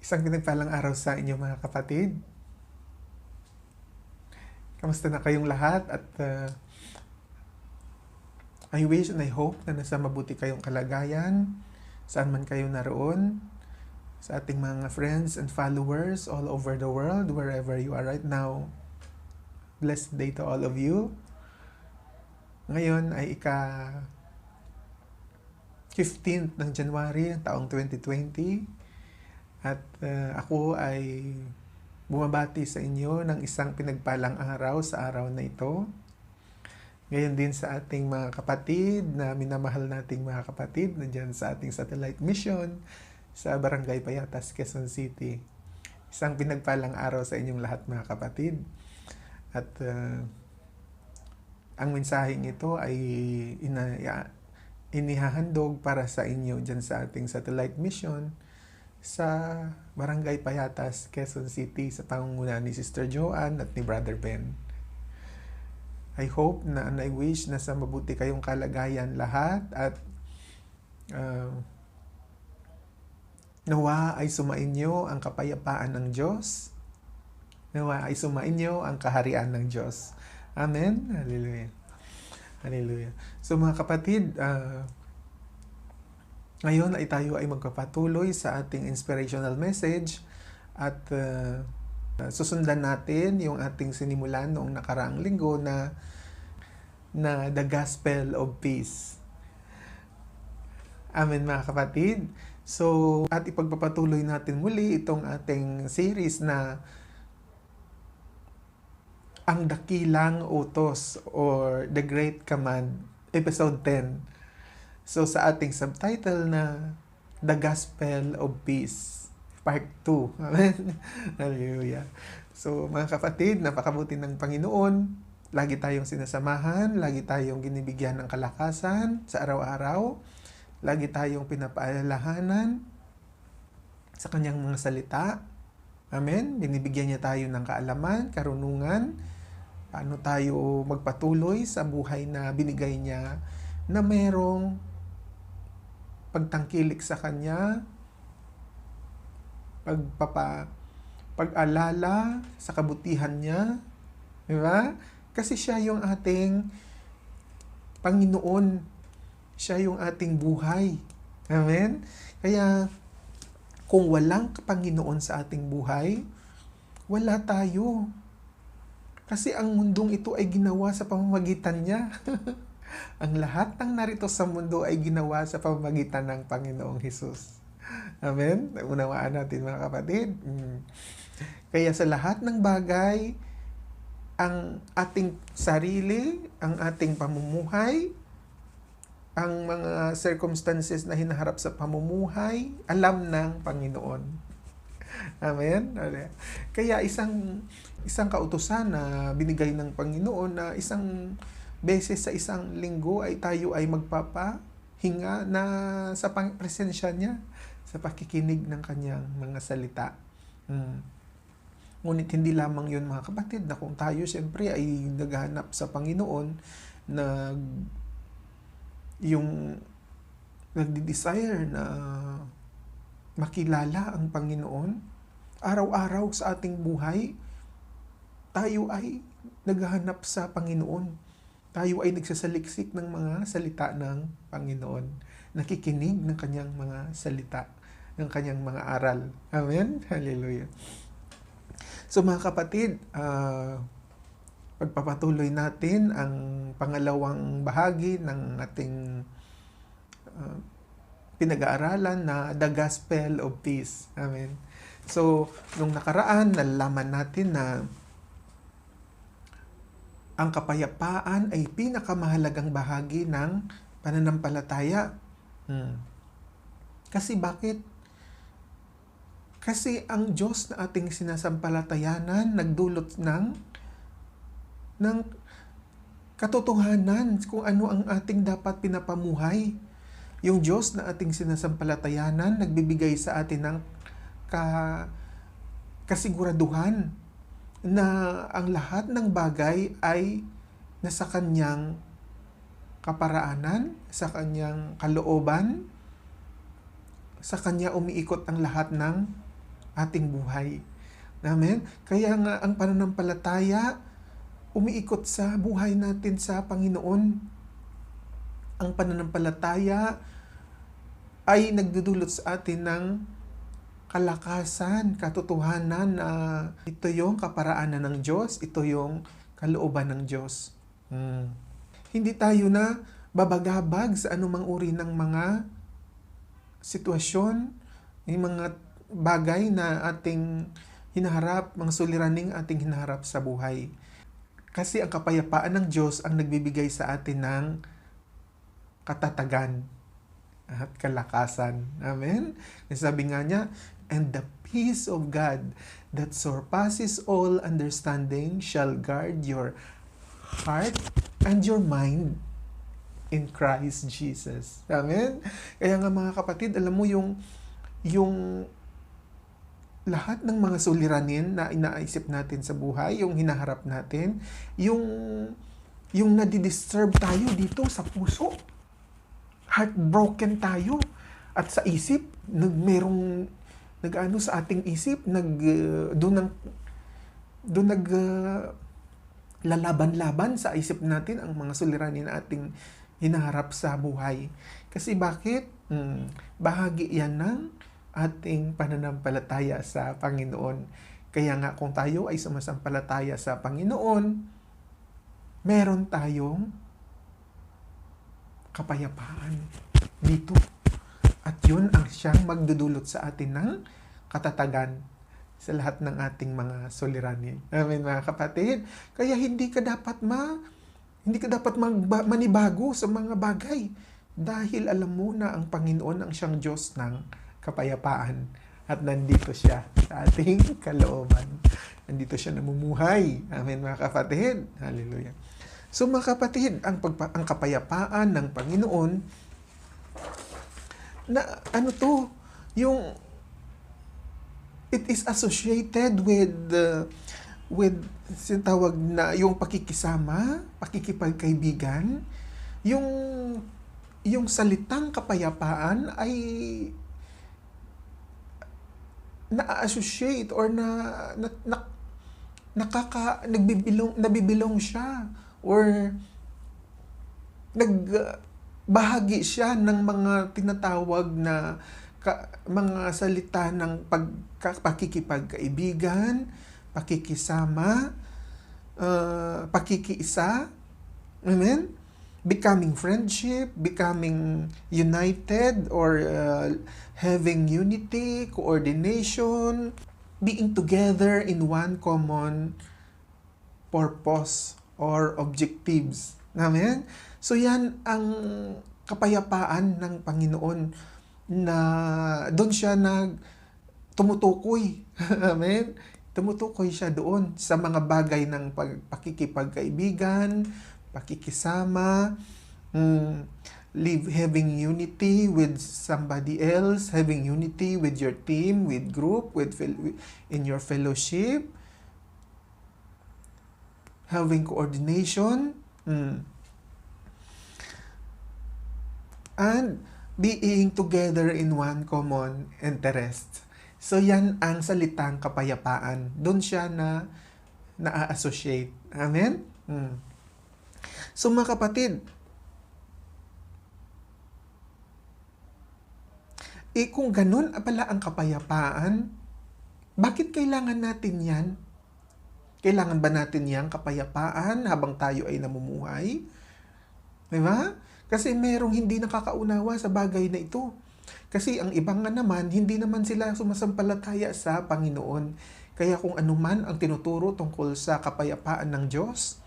Isang pinagpalang araw sa inyo mga kapatid. Kamusta na kayong lahat? At I wish and I hope na nasa mabuti kayong kalagayan. Saan man kayo naroon. Sa ating mga friends and followers all over the world, wherever you are right now. Blessed day to all of you. Ngayon ay ika-15th ng January ng taong 2020. At ako ay bumabati sa inyo ng isang pinagpalang araw sa araw na ito. Ngayon din sa ating mga kapatid na minamahal nating mga kapatid na dyan sa ating satellite mission sa Barangay Payatas, Quezon City. Isang pinagpalang araw sa inyong lahat mga kapatid. At ang mensaheng ito ay inihahandog para sa inyo dyan sa ating satellite mission sa Barangay Payatas, Quezon City sa pangunguna ni Sister Joanne at ni Brother Ben. I hope na and I wish na sa mabuti kayong kalagayan lahat at nawa ay sumainyo ang kapayapaan ng Diyos. Nawa ay sumainyo ang kaharian ng Diyos. Amen? Hallelujah. Hallelujah. So mga kapatid, ngayon ay tayo ay magpapatuloy sa ating inspirational message at susundan natin yung ating sinimulan noong nakaraang linggo na The Gospel of Peace. Amen mga kapatid. So at ipagpapatuloy natin muli itong ating series na Ang Dakilang Utos or The Great Command, Episode 10. So sa ating subtitle na The Gospel of Peace, Part 2. Amen? Hallelujah. So mga kapatid, napakabuti ng Panginoon. Lagi tayong sinasamahan, lagi tayong ginibigyan ng kalakasan sa araw-araw. Lagi tayong pinapaalalahanan sa kanyang mga salita. Amen? Binibigyan niya tayo ng kaalaman, karunungan, paano tayo magpatuloy sa buhay na binigay niya na merong pagtangkilik sa Kanya, pag-alala sa kabutihan niya, di ba? Kasi siya yung ating Panginoon, siya yung ating buhay. Amen? Kaya, kung walang Panginoon sa ating buhay, wala tayo. Kasi ang mundong ito ay ginawa sa pamamagitan niya. Ang lahat ng narito sa mundo ay ginawa sa pamamagitan ng Panginoong Hesus. Amen? Unawaan natin mga kapatid. Kaya sa lahat ng bagay, ang ating sarili, ang ating pamumuhay, ang mga circumstances na hinaharap sa pamumuhay, alam ng Panginoon. Amen? Kaya isang kautusan na binigay ng Panginoon na isang beses sa isang linggo ay tayo ay magpapahinga na sa presensya niya, sa pakikinig ng kanyang mga salita. Ngunit hindi lamang yun mga kapatid, na kung tayo siyempre ay naghahanap sa Panginoon, yung nagdi-desire na makilala ang Panginoon, araw-araw sa ating buhay, tayo ay naghahanap sa Panginoon. Tayo ay nagsasaliksik ng mga salita ng Panginoon. Nakikinig ng kanyang mga salita, ng kanyang mga aral. Amen? Hallelujah. So mga kapatid, pagpapatuloy natin ang pangalawang bahagi ng ating pinag-aaralan na The Gospel of Peace. Amen. So, nung nakaraan, nalalaman natin na ang kapayapaan ay pinakamahalagang bahagi ng pananampalataya. Kasi bakit? Kasi ang Diyos na ating sinasampalatayanan nagdulot ng katotohanan kung ano ang ating dapat pinapamuhay. Yung Diyos na ating sinasampalatayanan nagbibigay sa atin ng kasiguraduhan na ang lahat ng bagay ay nasa kanyang kaparaanan, sa kanyang kalooban, sa kanya umiikot ang lahat ng ating buhay. Amen? Kaya nga ang pananampalataya, umiikot sa buhay natin sa Panginoon. Ang pananampalataya ay nagdudulot sa atin ng kalakasan, katotohanan na ito yung kaparaanan ng Diyos, ito yung kalooban ng Diyos. Hindi tayo na babagabag sa anumang uri ng mga sitwasyon, yung mga bagay na ating hinaharap, mga suliraning ating hinaharap sa buhay. Kasi ang kapayapaan ng Diyos ang nagbibigay sa atin ng katatagan at kalakasan. Amen? Sabi nga niya, and the peace of God that surpasses all understanding shall guard your heart and your mind in Christ Jesus. Amen? Kaya nga mga kapatid, alam mo yung lahat ng mga suliranin na inaisip natin sa buhay, yung hinaharap natin, yung nadidisturb tayo dito sa puso. Heartbroken tayo. At sa isip, merong nag-ano sa ating isip, doon lalaban-laban sa isip natin ang mga suliranin na ating hinaharap sa buhay. Kasi bakit? Bahagi yan ng ating pananampalataya sa Panginoon. Kaya nga kung tayo ay sumasampalataya sa Panginoon, meron tayong kapayapaan dito. At yun ang siyang magdudulot sa atin ng katatagan sa lahat ng ating mga suliranin. Amen mga kapatid. Kaya hindi ka dapat manibago sa mga bagay. Dahil alam mo na ang Panginoon ang siyang Diyos ng kapayapaan. At nandito siya sa ating kalooban. Nandito siya namumuhay. Amen mga kapatid. Hallelujah. So mga kapatid, ang kapayapaan ng Panginoon, na it is associated with sinatawag na yung pakikisama, pakikipagkaibigan, yung salitang kapayapaan ay na-associate or nabibilong siya or nagbahagi siya ng mga tinatawag na mga salita ng pakikipagkaibigan, pakikisama, pakikiisa, amen? Becoming friendship, becoming united, or having unity, coordination, being together in one common purpose or objectives. Amen? So yan ang kapayapaan ng Panginoon na doon siya tumutukoy. Amen? Tumutukoy siya doon sa mga bagay ng pakikipagkaibigan, pakikisama, having unity with somebody else, having unity with your team, with group, in your fellowship, having coordination, and being together in one common interest. So yan ang salitang kapayapaan. Doon siya na-associate. Amen? So mga kapatid, kung ganun pala ang kapayapaan, bakit kailangan natin yan? Kailangan ba natin yang kapayapaan habang tayo ay namumuhay? Diba? Kasi merong hindi nakakaunawa sa bagay na ito. Kasi ang ibang nga naman, hindi naman sila sumasampalataya sa Panginoon. Kaya kung anuman ang tinuturo tungkol sa kapayapaan ng Diyos,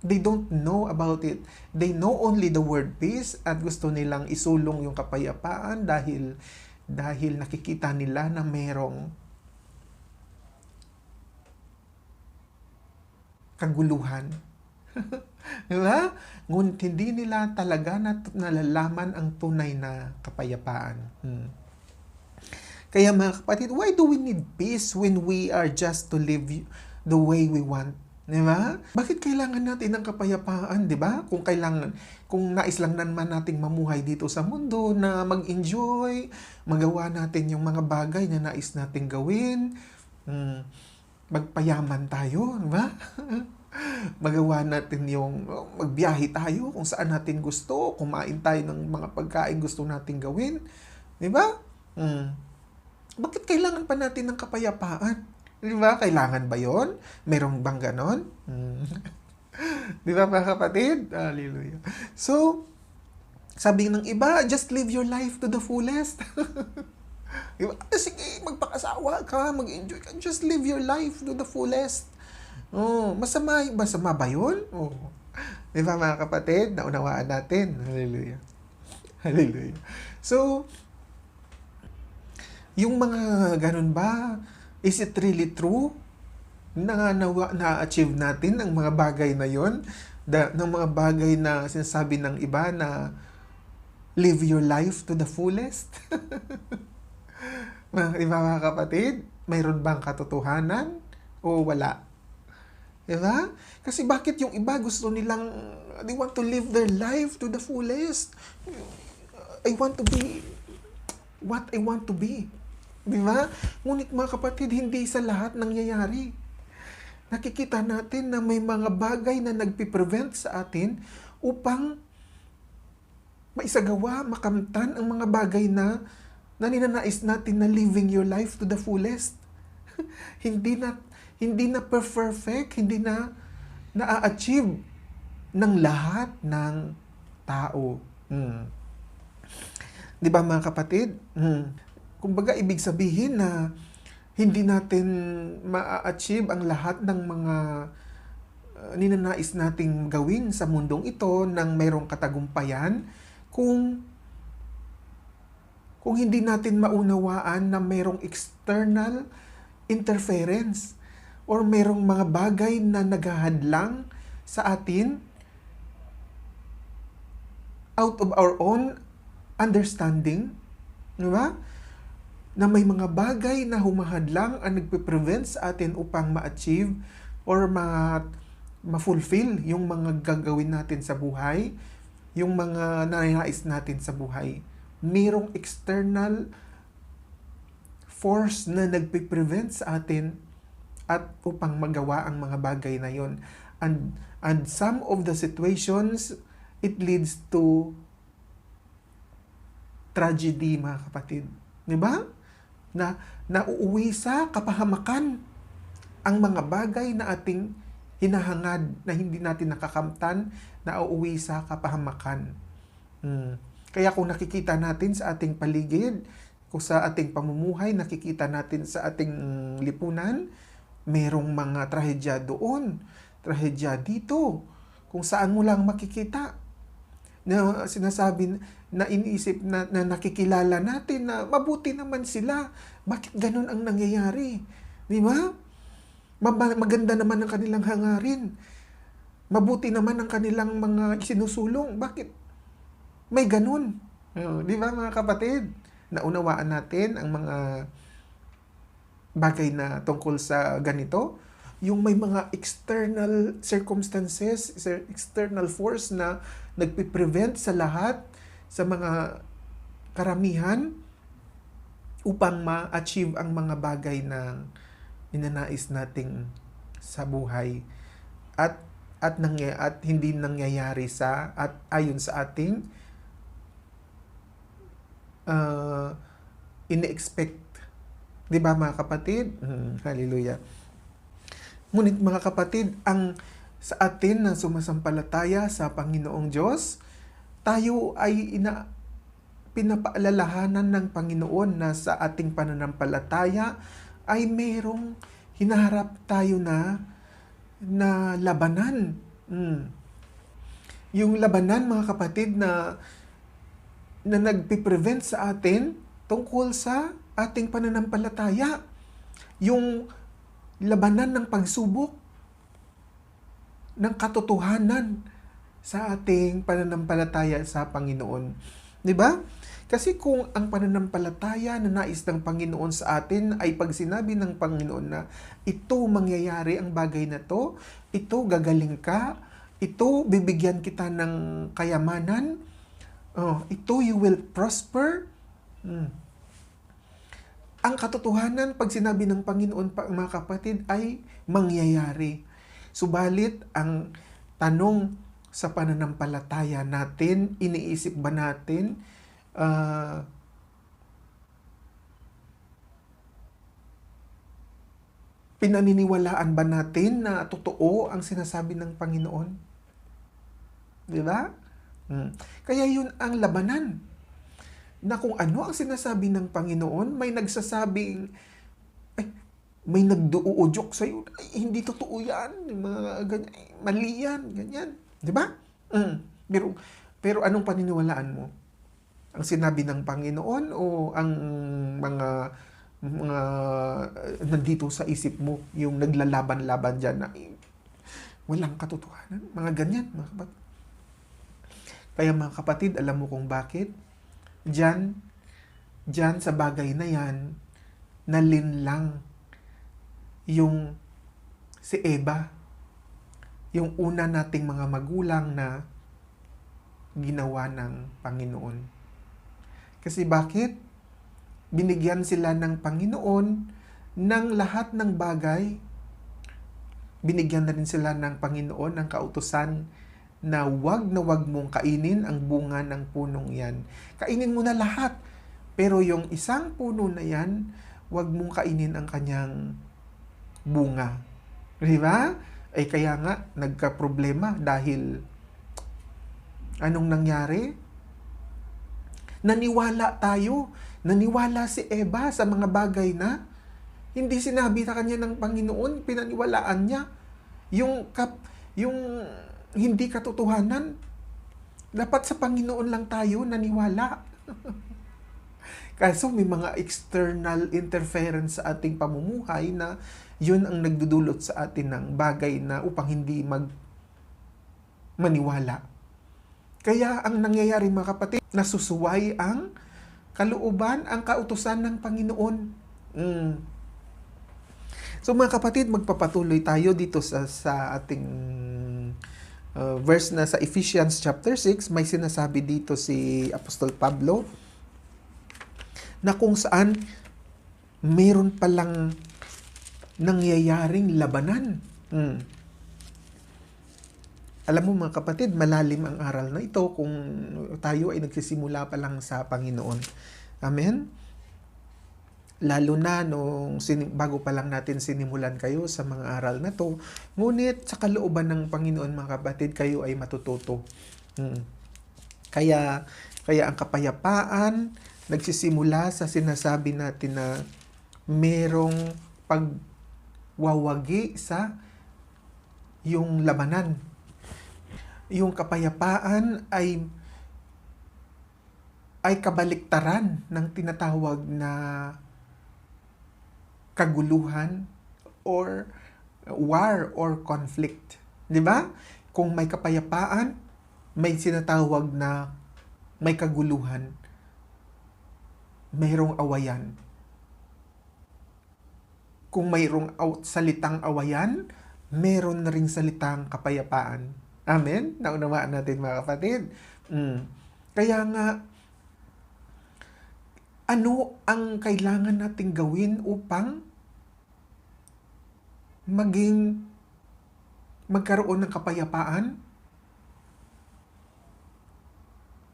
they don't know about it. They know only the word peace at gusto nilang isulong yung kapayapaan dahil nakikita nila na merong kaguluhan. Diba? Ngunit hindi nila talaga nalalaman ang tunay na kapayapaan. Kaya mga kapatid, why do we need peace when we are just to live the way we want Di ba? Bakit kailangan natin ng kapayapaan, di ba? Kung nais lang naman nating mamuhay dito sa mundo na mag-enjoy, magawa natin yung mga bagay na nais nating gawin, magpayaman tayo, di ba? Magawa natin yung magbiyahe tayo kung saan natin gusto, kumain tayo ng mga pagkain gusto nating gawin, di ba? Bakit kailangan pa natin ng kapayapaan? Di ba? Kailangan ba yon? Merong bang ganon? Di ba mga kapatid? Hallelujah. So, sabi ng iba, just live your life to the fullest. Diba? Sige, magpakasawa ka, mag-enjoy ka. Just live your life to the fullest. Oh, masama ba yun? Oh. Di ba mga kapatid? Naunawaan natin. Hallelujah. Hallelujah. So, yung mga ganun ba, is it really true na-achieve natin ang mga bagay na yon? Ng mga bagay na sinasabi ng iba na live your life to the fullest? Mga kapatid, mayroon bang katotohanan o wala? Diba? Kasi bakit yung iba gusto nilang, they want to live their life to the fullest. I want to be what I want to be. Diba? Ngunit mga kapatid, hindi sa lahat nangyayari. Nakikita natin na may mga bagay na nagpiprevent sa atin upang maisagawa, makamtan ang mga bagay na ninanais natin na living your life to the fullest. hindi na perfect, hindi na na-achieve ng lahat ng tao. Di ba mga kapatid? Kumbaga, ibig sabihin na hindi natin ma-achieve ang lahat ng mga ninanais nating gawin sa mundong ito nang mayroong katagumpayan kung hindi natin maunawaan na mayroong external interference or mayroong mga bagay na naghahadlang sa atin out of our own understanding. Di ba? Na may mga bagay na humahadlang ang nagpe-prevent sa atin upang ma-achieve or ma-fulfill yung mga gagawin natin sa buhay, yung mga nais natin sa buhay. Mayroong external force na nagpe-prevent sa atin at upang magawa ang mga bagay na yon. And some of the situations, it leads to tragedy, mga kapatid. Di ba? Na nauuwi sa kapahamakan ang mga bagay na ating hinahangad na hindi natin nakakamtan, na uuwi sa kapahamakan. Kaya kung nakikita natin sa ating paligid, kung sa ating pamumuhay, nakikita natin sa ating lipunan, merong mga trahedya doon, trahedya dito, kung saan mo lang makikita. Na sinasabi na iniisip na nakikilala natin na mabuti naman sila. Bakit ganun ang nangyayari? Di ba? Maganda naman ang kanilang hangarin. Mabuti naman ang kanilang mga sinusulong. Bakit may ganun? Di ba mga kapatid? Naunawaan natin ang mga bagay na tungkol sa ganito. Yung may mga external circumstances, external force na nagpiprevent sa lahat, sa mga karamihan, upang ma-achieve ang mga bagay na ninanais nating sa buhay. At hindi nangyayari at ayon sa ating ine-expect. Di ba mga kapatid? Hallelujah. Ngunit mga kapatid, sa atin na sumasampalataya sa Panginoong Diyos, tayo ay pinapaalalahanan ng Panginoon na sa ating pananampalataya ay mayroong hinaharap tayo na labanan. Yung labanan, mga kapatid, na nagpiprevent sa atin tungkol sa ating pananampalataya. Yung labanan ng pagsubok ng katotohanan sa ating pananampalataya sa Panginoon. 'Di ba? Kasi kung ang pananampalataya na nais ng Panginoon sa atin ay pag sinabi ng Panginoon na ito mangyayari ang bagay na to, ito gagaling ka, ito bibigyan kita ng kayamanan, ito you will prosper. Ang katotohanan pag sinabi ng Panginoon mga kapatid ay mangyayari. Subalit ang tanong sa pananampalataya natin, iniisip ba natin pinaniniwalaan ba natin na totoo ang sinasabi ng Panginoon? Di ba? Kaya yun ang labanan. Na kung ano ang sinasabi ng Panginoon, may nagsasabing, may nagduudyok sa'yo, ay, hindi totoo yan, mga ganyan, mali yan, ganyan. Di ba? Pero anong paniniwalaan mo? Ang sinabi ng Panginoon o ang mga nandito sa isip mo, yung naglalaban-laban dyan na walang katotohanan? Mga ganyan, mga kapatid. Kaya mga kapatid, alam mo kung bakit? Diyan sa bagay na yan, nalinlang yung si Eva, yung una nating mga magulang na ginawa ng Panginoon. Kasi bakit? Binigyan sila ng Panginoon ng lahat ng bagay. Binigyan na rin sila ng Panginoon ng kautusan na wag mong kainin ang bunga ng punong yan. Kainin mo na lahat. Pero yung isang puno na yan, wag mong kainin ang kanyang bunga. Di ba? Ay kaya nga, nagka-problema dahil anong nangyari? Naniwala tayo. Naniwala si Eva sa mga bagay na hindi sinabi sa kanya ng Panginoon, pinaniwalaan niya. Yung hindi katotohanan. Dapat sa Panginoon lang tayo naniwala. Kaso may mga external interference sa ating pamumuhay na yun ang nagdudulot sa atin ng bagay na upang hindi maniwala. Kaya ang nangyayari mga kapatid, nasusuway ang kalooban, ang kautusan ng Panginoon. So mga kapatid, magpapatuloy tayo dito sa ating verse na sa Ephesians chapter 6, may sinasabi dito si Apostol Pablo na kung saan meron palang nangyayaring labanan. Alam mo mga kapatid, malalim ang aral na ito kung tayo ay nagsisimula pa lang sa Panginoon. Amen? Lalo na bago pa lang natin sinimulan kayo sa mga aral na to. Ngunit sa kalooban ng Panginoon mga kapatid, kayo ay matututo. Kaya ang kapayapaan nagsisimula sa sinasabi natin na merong pagwawagi sa yung labanan. Yung kapayapaan ay kabaliktaran ng tinatawag na kaguluhan or war or conflict. Di ba? Kung may kapayapaan, may sinatawag na may kaguluhan, mayroong awayan. Kung mayroong salitang awayan, meron na ring salitang kapayapaan. Amen? Naunawaan natin mga kapatid. Kaya nga, ano ang kailangan nating gawin upang magkaroon ng kapayapaan?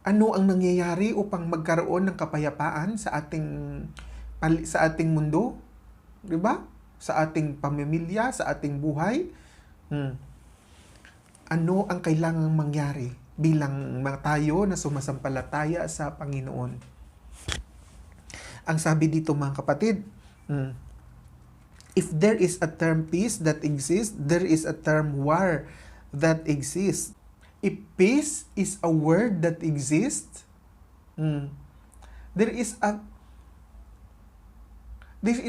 Ano ang nangyayari upang magkaroon ng kapayapaan sa ating mundo? 'Di ba? Sa ating pamilya, sa ating buhay? Ano ang kailangang mangyari bilang tayo na sumasampalataya sa Panginoon? Ang sabi dito mga kapatid, if there is a term peace that exists, there is a term war that exists. If peace is a word that exists, there is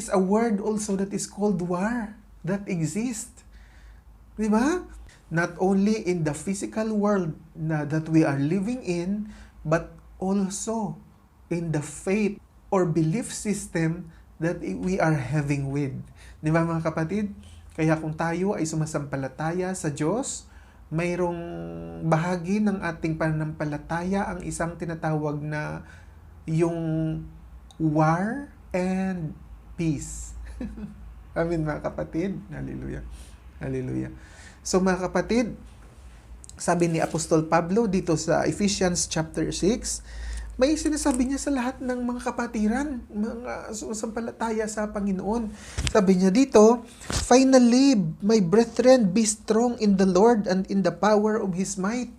a word also that is called war that exists. Di ba? Not only in the physical world that we are living in, but also in the faith or belief system that we are having with. Di ba mga kapatid? Kaya kung tayo ay sumasampalataya sa Diyos, mayroong bahagi ng ating pananampalataya ang isang tinatawag na yung war and peace. Amen mga kapatid. Hallelujah. Hallelujah. So mga kapatid, sabi ni Apostol Pablo dito sa Ephesians chapter 6, may sinasabi niya sa lahat ng mga kapatiran, mga sumasampalataya sa Panginoon. Sabi niya dito, finally, my brethren, be strong in the Lord and in the power of His might.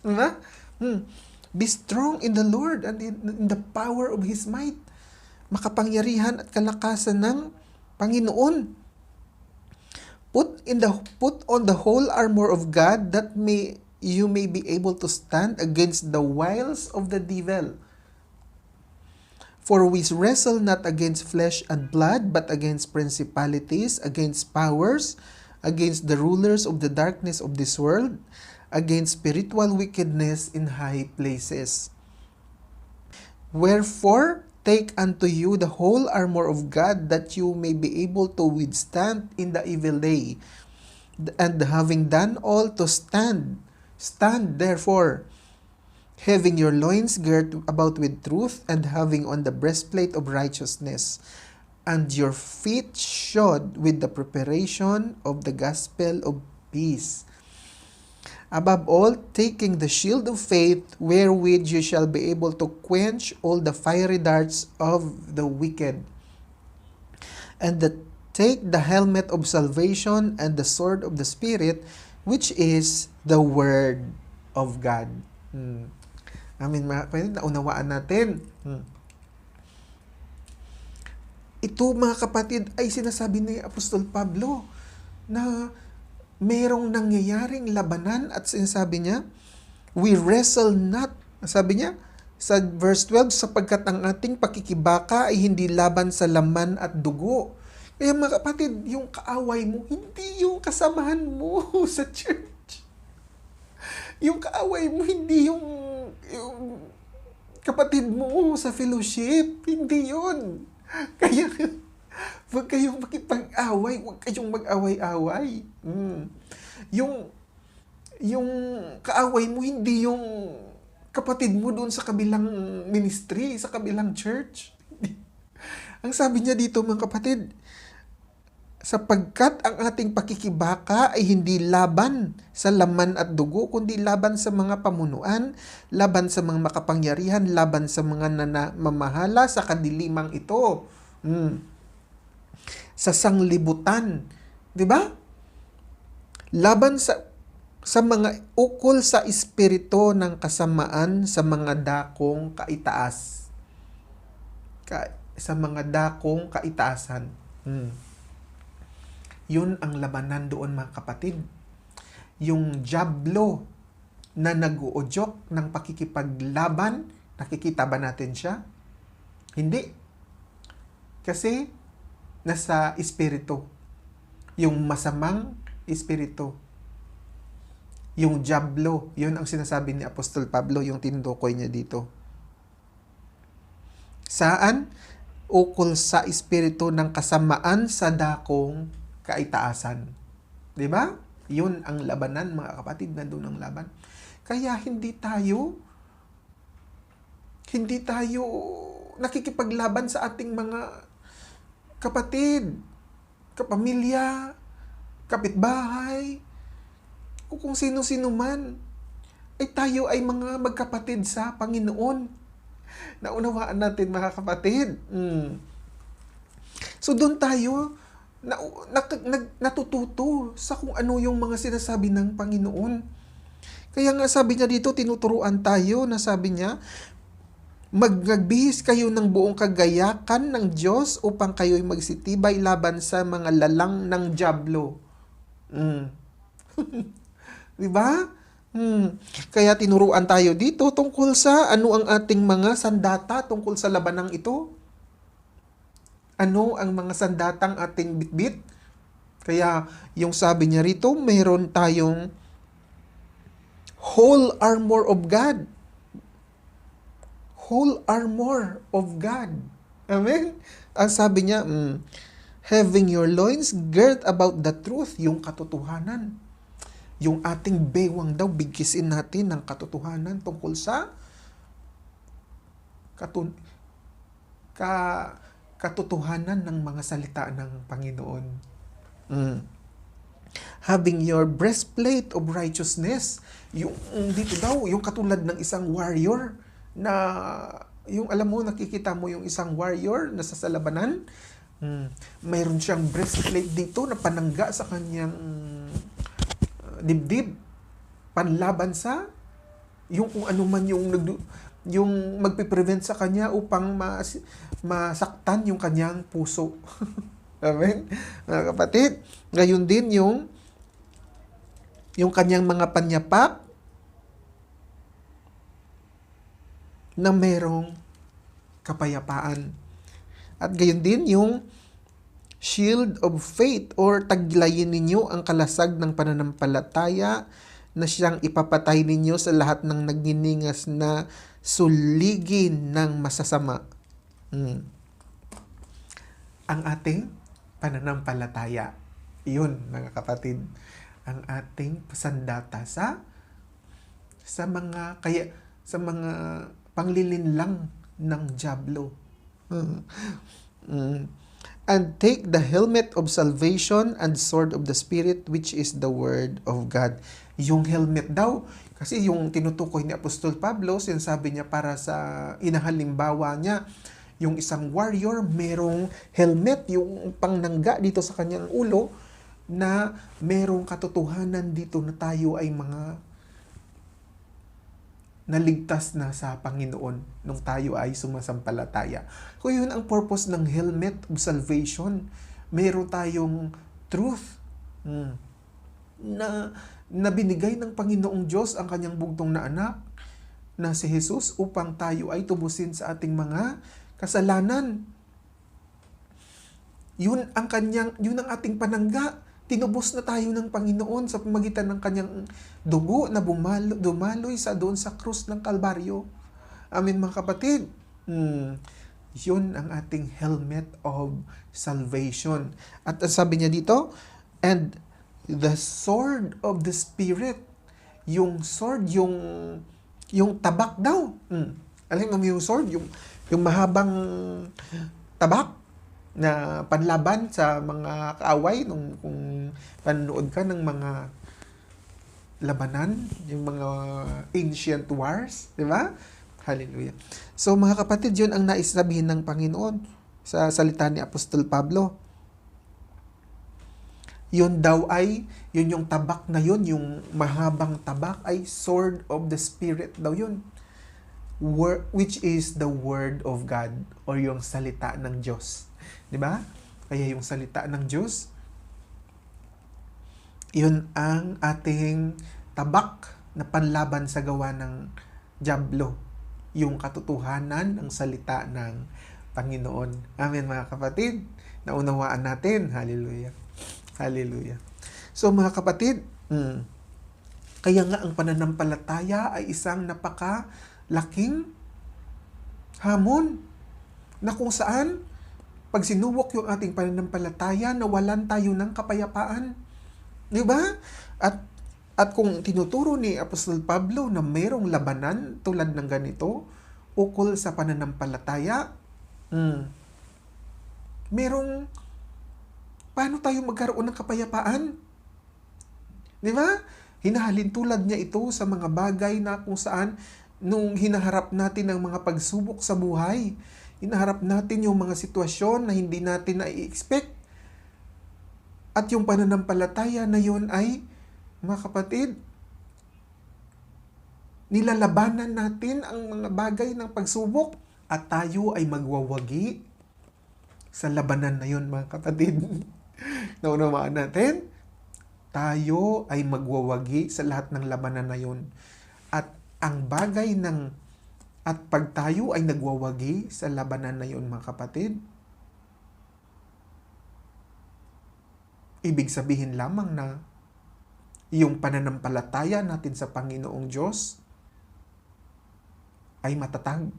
Diba? Be strong in the Lord and in the power of His might. Makapangyarihan at kalakasan ng Panginoon. Put on the whole armor of God that you may be able to stand against the wiles of the devil. For we wrestle not against flesh and blood, but against principalities, against powers, against the rulers of the darkness of this world, against spiritual wickedness in high places. Wherefore, take unto you the whole armor of God, that you may be able to withstand in the evil day. And having done all, to stand. Stand therefore, having your loins girt about with truth, and having on the breastplate of righteousness, and your feet shod with the preparation of the gospel of peace. Above all, taking the shield of faith, wherewith you shall be able to quench all the fiery darts of the wicked. And take the helmet of salvation and the sword of the Spirit, which is the Word of God. Amin, mga kapatid, naunawaan natin. Ito, mga kapatid, ay sinasabi ni Apostol Pablo na merong nangyayaring labanan at sinasabi niya, we wrestle not. Sabi niya, sa verse 12, sapagkat ang ating pakikibaka ay hindi laban sa laman at dugo. Kaya mga kapatid, yung kaaway mo, hindi yung kasamahan mo sa church. Yung kaaway mo, hindi yung kapatid mo sa fellowship. Hindi yun. Kaya, huwag kayong makipag-away, huwag kayong mag-away-away. Yung kaaway mo, hindi yung kapatid mo doon sa kabilang ministry, sa kabilang church. Ang sabi niya dito, mga kapatid, sapagkat ang ating pakikibaka ay hindi laban sa laman at dugo, kundi laban sa mga pamunuan, laban sa mga makapangyarihan, laban sa mga namamahala sa kadilimang ito. Sa sanglibutan, 'di ba? Laban sa mga ukol sa espiritu ng kasamaan sa mga dakong kaitaas. Sa mga dakong kaitaasan. Yun ang labanan doon, mga kapatid. Yung diablo na nag-uudyok ng pakikipaglaban, nakikita ba natin siya? Hindi. Kasi nasa espiritu. Yung masamang espiritu. Yung diablo, yun ang sinasabi ni Apostol Pablo, yung tinutukoy niya dito. Saan? Ukol sa espiritu ng kasamaan sa dakong kaitaasan. 'Di ba? Yun ang labanan, mga kapatid, nandun ang laban. Kaya hindi tayo nakikipaglaban sa ating mga kapatid, kapamilya, kapitbahay, kung sino-sino man. Ay tayo ay mga magkapatid sa Panginoon. Naunawaan natin, mga kapatid. So doon tayo natututo sa kung ano yung mga sinasabi ng Panginoon. Kaya nga sabi niya dito, tinuturuan tayo na sabi niya, magbihis kayo ng buong kagayakan ng Diyos upang kayo'y magsitibay laban sa mga lalang ng diablo. Diba? Kaya tinuruan tayo dito tungkol sa ano ang ating mga sandata tungkol sa labanang ito. Ano ang mga sandatang ating bitbit? Kaya yung sabi niya rito, mayroon tayong whole armor of God. whole armor of God. Amen? Ang sabi niya, having your loins girt about the truth, yung katotohanan. Yung ating bewang daw, bigkisin natin ng katotohanan tungkol sa katotohanan ng mga salita ng Panginoon. Having your breastplate of righteousness, yung dito daw, yung katulad ng isang warrior na yung alam mo, nakikita mo yung isang warrior na sa labanan, mayroon siyang breastplate dito na panangga sa kanyang dibdib, panlaban sa yung kung ano man yung magpe-prevent sa kanya upang masaktan yung kanyang puso. Amen? Mga kapatid, ngayon din yung kanyang mga panyapak na merong kapayapaan. At gayon din yung shield of faith or taglayin ninyo ang kalasag ng pananampalataya na siyang ipapatay ninyo sa lahat ng nagniningas na suligin ng masasama. Ang ating pananampalataya. Yun, mga kapatid, ang ating pasandata sa mga panglilinlang ng dyablo. And take the helmet of salvation and sword of the Spirit, which is the word of God. Yung helmet daw, kasi yung tinutukoy ni Apostol Pablo, sinasabi niya para sa inahalimbawa niya, yung isang warrior, merong helmet, yung pangnangga dito sa kanyang ulo, na merong katotohanan dito na tayo ay mga naligtas na sa Panginoon nung tayo ay sumasampalataya. Kung yun ang purpose ng helmet of salvation, meron tayong truth na binigay ng Panginoong Diyos ang kanyang bugtong na anak na si Jesus upang tayo ay tubusin sa ating mga kasalanan. Yun ang ating panangga. Tinubos na tayo ng Panginoon sa pamagitan ng kanyang dugo na dumaloy doon sa krus ng Kalbaryo. Amen, mga kapatid. Yun ang ating helmet of salvation. At sabi niya dito, and the sword of the Spirit. Yung sword, yung tabak daw. Alam mo yung sword? Yung mahabang tabak na panlaban sa mga kaaway kung panonood ka ng mga labanan, yung mga ancient wars, di ba? Hallelujah. So mga kapatid, yun ang nais sabihin ng Panginoon sa salita ni Apostol Pablo. Yun daw yun yung tabak na yun, yung mahabang tabak ay sword of the Spirit daw yun. Which is the word of God or yung salita ng Diyos. 'Di ba? Kaya yung salita ng Diyos, yun ang ating tabak na panlaban sa gawa ng dyablo. Yung katotohanan ng salita ng Panginoon. Amen, mga kapatid. Naunawaan natin. Hallelujah. Hallelujah. So mga kapatid, kaya nga ang pananampalataya ay isang napakalaking hamon na kung saan pag sinuwok yung ating pananampalataya, nawalan tayo ng kapayapaan. Di ba? At kung tinuturo ni Apostol Pablo na mayroong labanan tulad ng ganito, ukol sa pananampalataya, paano tayo magkaroon ng kapayapaan? Di ba? Hinahalin tulad niya ito sa mga bagay na kung saan nung hinaharap natin ang mga pagsubok sa buhay, hinaharap natin yung mga sitwasyon na hindi natin na-expect. At yung pananampalataya na yun ay, mga kapatid, nilalabanan natin ang mga bagay ng pagsubok at tayo ay magwawagi sa labanan na yun, mga kapatid. Naunawaan natin? Tayo ay magwawagi sa lahat ng labanan na yun. At ang bagay at pag tayo ay nagwawagi sa labanan na yun, mga kapatid, ibig sabihin lamang na yung pananampalataya natin sa Panginoong Diyos ay matatag.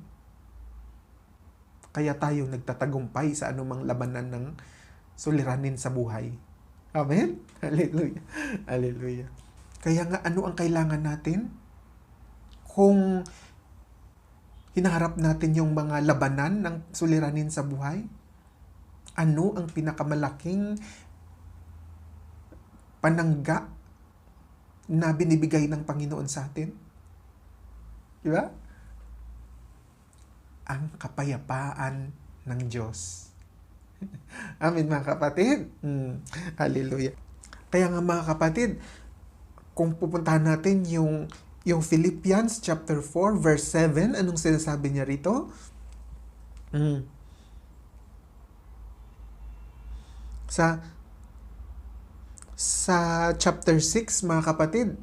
Kaya tayo nagtatagumpay sa anumang labanan ng suliranin sa buhay. Amen? Hallelujah. Hallelujah. Kaya nga, ano ang kailangan natin? Kung hinaharap natin yung mga labanan ng suliranin sa buhay, ano ang pinakamalaking panangga na binibigay ng Panginoon sa atin? Diba? Ang kapayapaan ng Diyos. Amen, mga kapatid. Hallelujah. Kaya nga, mga kapatid, kung pupuntahan natin yung Philippians chapter 4 verse 7, anong sinasabi niya rito? Sa chapter 6, mga kapatid,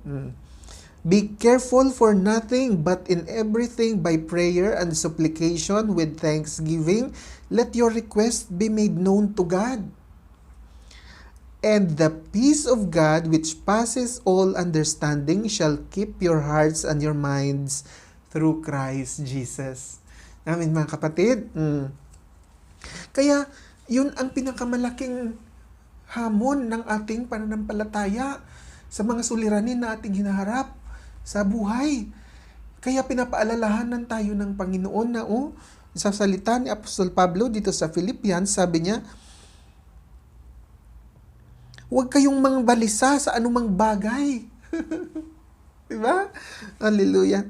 be careful for nothing, but in everything by prayer and supplication with thanksgiving, let your requests be made known to God. And the peace of God, which passes all understanding, shall keep your hearts and your minds through Christ Jesus. Amen, mga kapatid. Kaya, yun ang pinakamalaking hamon ng ating pananampalataya sa mga suliranin na ating hinaharap sa buhay. Kaya pinapaalalahanan tayo ng Panginoon na sa salita ni Apostol Pablo dito sa Philippians, sabi niya, huwag kayong mangbalisa sa anumang bagay. Diba? Hallelujah.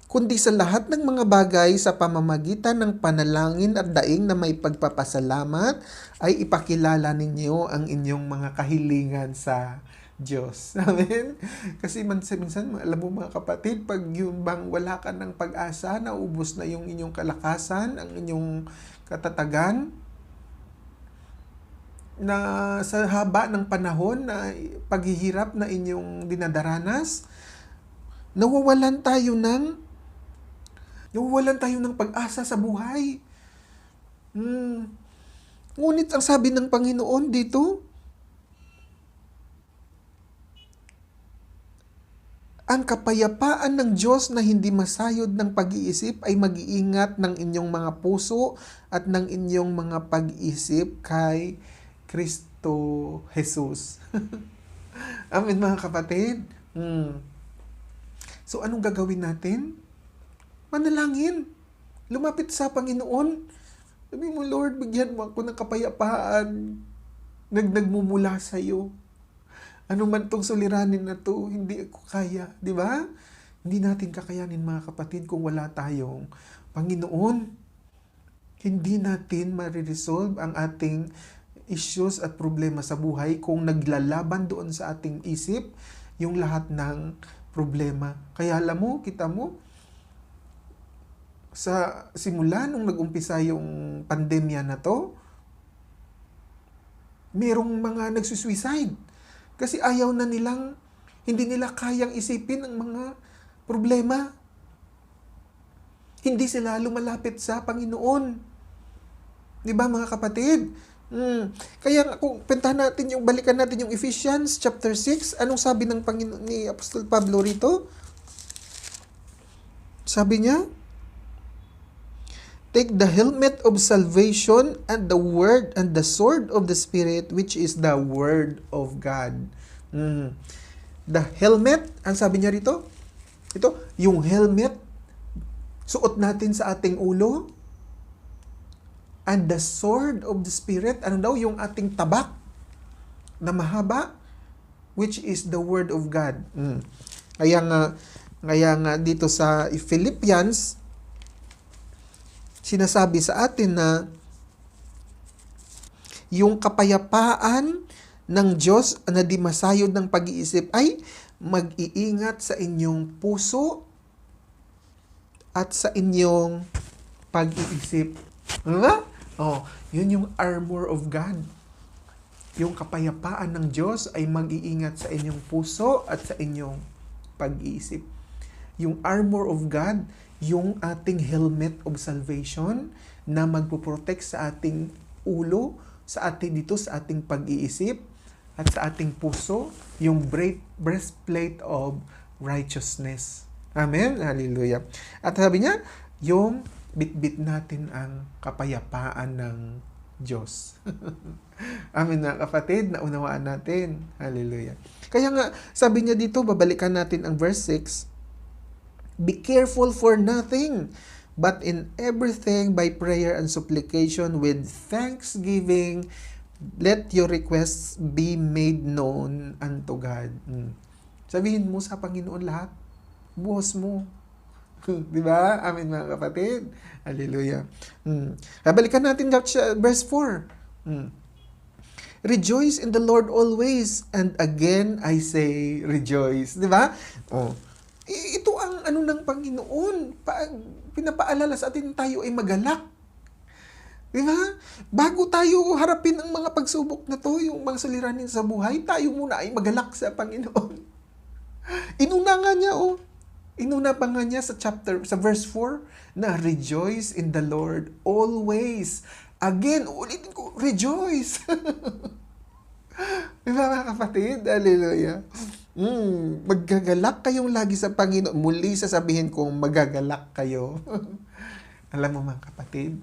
Kundi sa lahat ng mga bagay sa pamamagitan ng panalangin at daing na may pagpapasalamat ay ipakilala ninyo ang inyong mga kahilingan sa Diyos. Amen? Kasi minsan, alam mo mga kapatid, pag yung bang wala ka ng pag-asa, naubos na yung inyong kalakasan, ang inyong katatagan, na sa haba ng panahon na paghihirap na inyong dinadaranas, nawawalan tayo ng pag-asa sa buhay. Ngunit ang sabi ng Panginoon dito, ang kapayapaan ng Diyos na hindi masayod ng pag-iisip ay mag-iingat ng inyong mga puso at ng inyong mga pag-iisip kay Kristo Jesus. Amen, mga kapatid. So, anong gagawin natin? Manalangin. Lumapit sa Panginoon. Sabi mo, Lord, bigyan mo ako ng kapayapaan. Nagmumula sa iyo. Ano man tong suliranin na to, hindi ako kaya. Di ba? Hindi natin kakayanin, mga kapatid, kung wala tayong Panginoon. Hindi natin mariresolve ang ating issues at problema sa buhay kung naglalaban doon sa ating isip yung lahat ng problema. Kaya alam mo, kita mo, sa simula nung nag-umpisa yung pandemya na to, merong mga nagsusuicide. Kasi ayaw na hindi nila kayang isipin ang mga problema. Hindi sila lumalapit sa Panginoon. Di ba, mga kapatid? Kaya kung balikan natin yung Ephesians chapter 6, anong sabi ng Panginoon ni Apostol Pablo rito? Sabi niya, take the helmet of salvation and the word and the sword of the Spirit, which is the word of God. The helmet, ang sabi niya rito, yung helmet, suot natin sa ating ulo, and the sword of the Spirit, ano daw, yung ating tabak na mahaba, which is the word of God. Kaya nga dito sa Philippians, sinasabi sa atin na yung kapayapaan ng Diyos na di masayod ng pag-iisip ay mag-iingat sa inyong puso at sa inyong pag-iisip. Diba? Yun yung armor of God. Yung kapayapaan ng Diyos ay mag-iingat sa inyong puso at sa inyong pag-iisip. Yung armor of God, yung ating helmet of salvation na magpo-protect sa ating ulo, sa ating pag-iisip, at sa ating puso, yung breastplate of righteousness. Amen? Hallelujah. At sabi niya, yung bitbit natin ang kapayapaan ng Diyos. Amen na kapatid, naunawaan natin. Hallelujah. Kaya nga, sabi niya dito, babalikan natin ang verse 6, be careful for nothing, but in everything by prayer and supplication with thanksgiving, let your requests be made known unto God. Sabihin mo sa Panginoon lahat. Buhos mo. Di ba? Amen mga kapatid. Hallelujah. Balikan natin verse 4. Rejoice in the Lord always, and again I say rejoice. Di ba? Ito ang ng Panginoon. Pinapaalala sa atin tayo ay magalak. Di ba? Bago tayo harapin ang mga pagsubok na to, yung mga suliranin sa buhay, tayo muna ay magalak sa Panginoon. Inuna pa nga niya sa verse 4 na rejoice in the Lord always. Again, ulitin ko, rejoice. Diba mga kapatid? Hallelujah. Magagalak kayong lagi sa Panginoon. Muli sasabihin kong magagalak kayo. Alam mo mga kapatid,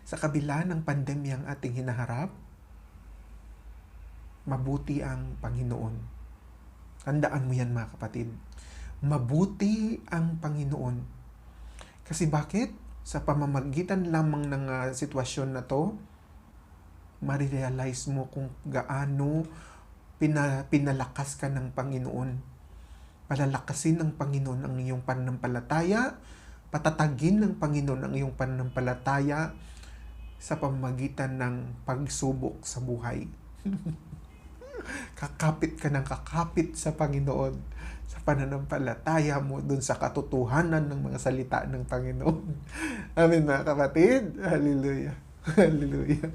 sa kabila ng pandemyang ating hinaharap, mabuti ang Panginoon. Tandaan mo yan mga kapatid. Mabuti ang Panginoon. Kasi bakit? Sa pamamagitan lamang ng sitwasyon na to, marirealize mo kung gaano pinalakas ka ng Panginoon. Palalakasin ng Panginoon ang iyong pananampalataya, patatagin ng Panginoon ang iyong pananampalataya sa pamamagitan ng pagsubok sa buhay. Kakapit ka ng kakapit sa Panginoon sa pananampalataya mo dun sa katotohanan ng mga salita ng Panginoon. Amen mga kapatid. Hallelujah. Hallelujah.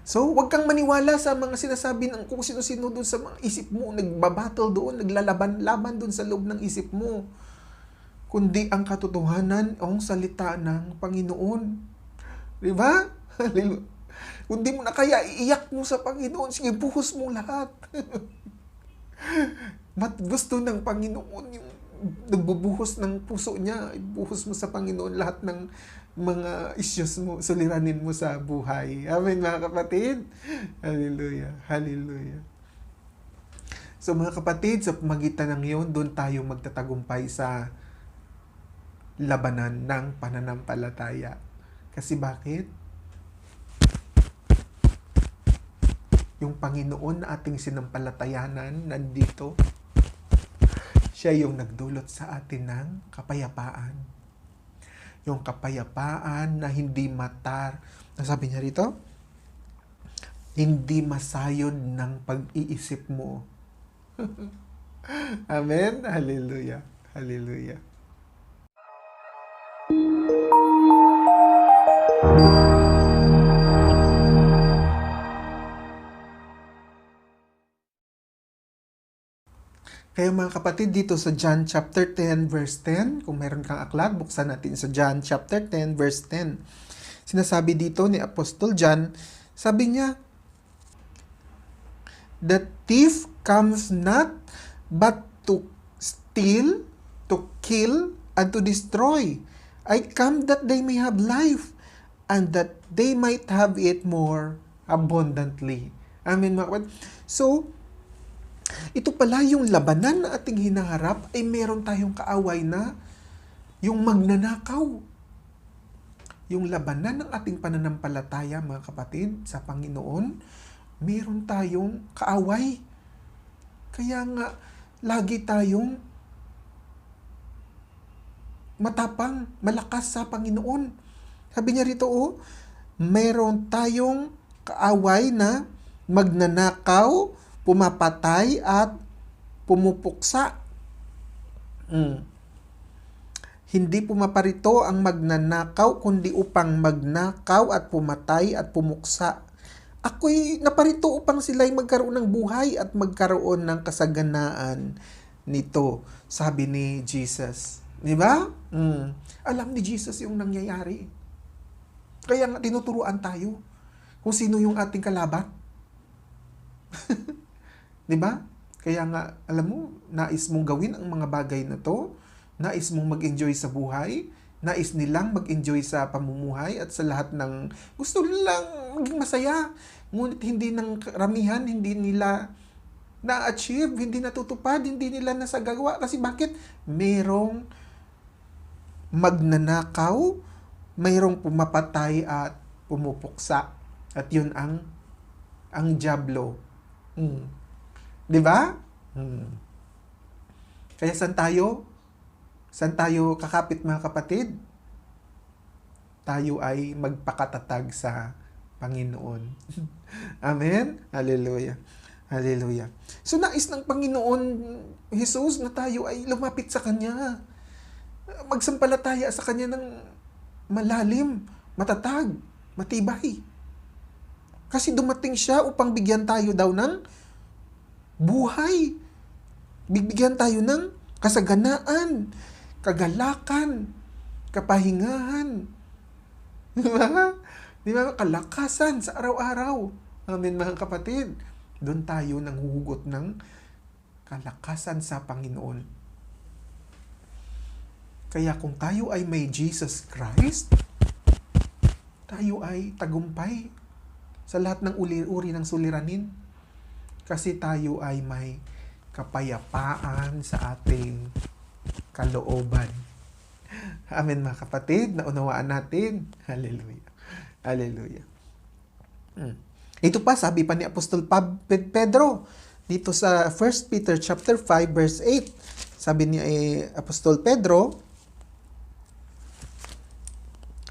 So, huwag kang maniwala sa mga sinasabi ng kung sino-sino doon sa mga isip mo, nagbabattle doon, naglalaban-laban doon sa loob ng isip mo. Kundi ang katotohanan ang salita ng Panginoon. Di ba? Hallelujah. Kung di mo na kaya, iiyak mo sa Panginoon. Sige, buhos mo lahat. Gusto ng Panginoon yung nagbubuhos ng puso niya. Ibuhos mo sa Panginoon lahat ng mga issues mo, suliranin mo sa buhay. Amen mga kapatid. Hallelujah. Hallelujah. So mga kapatid, sa magitan ng iyon, doon tayo magtatagumpay sa labanan ng pananampalataya. Kasi bakit? Yung Panginoon na ating sinampalatayanan nandito, siya yung nagdulot sa atin ng kapayapaan. Yung kapayapaan na hindi sabi niya rito, hindi masayod ng pag-iisip mo. Amen? Hallelujah. Hallelujah. Kaya mga kapatid, dito sa John chapter 10 verse 10, kung meron kang aklat, buksan natin sa John chapter 10 verse 10. Sinasabi dito ni Apostol John, sabi niya, the thief comes not but to steal, to kill, and to destroy. I come that they may have life, and that they might have it more abundantly. Amen mga kapatid. So, ito pala yung labanan na ating hinaharap ay meron tayong kaaway na yung magnanakaw. Yung labanan ng ating pananampalataya, mga kapatid, sa Panginoon, meron tayong kaaway. Kaya nga, lagi tayong matapang, malakas sa Panginoon. Sabi niya rito, meron tayong kaaway na magnanakaw, pumapatay at pumupuksa. Hindi pumaparito ang magnanakaw, kundi upang magnakaw at pumatay at pumuksa. Ako'y naparito upang sila'y magkaroon ng buhay at magkaroon ng kasaganaan nito, sabi ni Jesus. Di ba? Alam ni Jesus yung nangyayari. Kaya nga tinuturuan tayo kung sino yung ating kalaban. Di ba? Kaya nga, alam mo, nais mong gawin ang mga bagay na to, Nais mong mag-enjoy sa buhay? Nais nilang mag-enjoy sa pamumuhay at sa lahat ng gusto nilang maging masaya. Ngunit hindi ng karamihan, hindi nila na-achieve, hindi natutupad, hindi nila nasagawa. Kasi bakit? Merong magnanakaw, mayroong pumapatay at pumupuksa. At yun ang diablo. 'Di ba? Kaya saan tayo? Saan tayo kakapit mga kapatid? Tayo ay magpakatatag sa Panginoon. Amen? Hallelujah. Hallelujah. So nais ng Panginoon Jesus na tayo ay lumapit sa Kanya. Magsampalataya sa Kanya ng malalim, matatag, matibay. Kasi dumating siya upang bigyan tayo daw ng buhay. Bibigyan tayo ng kasaganaan, kagalakan, kapahingahan. Di ba? Kalakasan sa araw-araw. Amen mga kapatid. Doon tayo nanghuhugot ng kalakasan sa Panginoon. Kaya kung tayo ay may Jesus Christ, tayo ay tagumpay sa lahat ng uri ng suliranin. Kasi tayo ay may kapayapaan sa ating kalooban. Amen mga kapatid, naunawaan natin. Hallelujah. Hallelujah. Ito pa, sabi pa ni Apostol Pedro, dito sa 1 Peter chapter 5 verse 8. Sabi ni Apostol Pedro,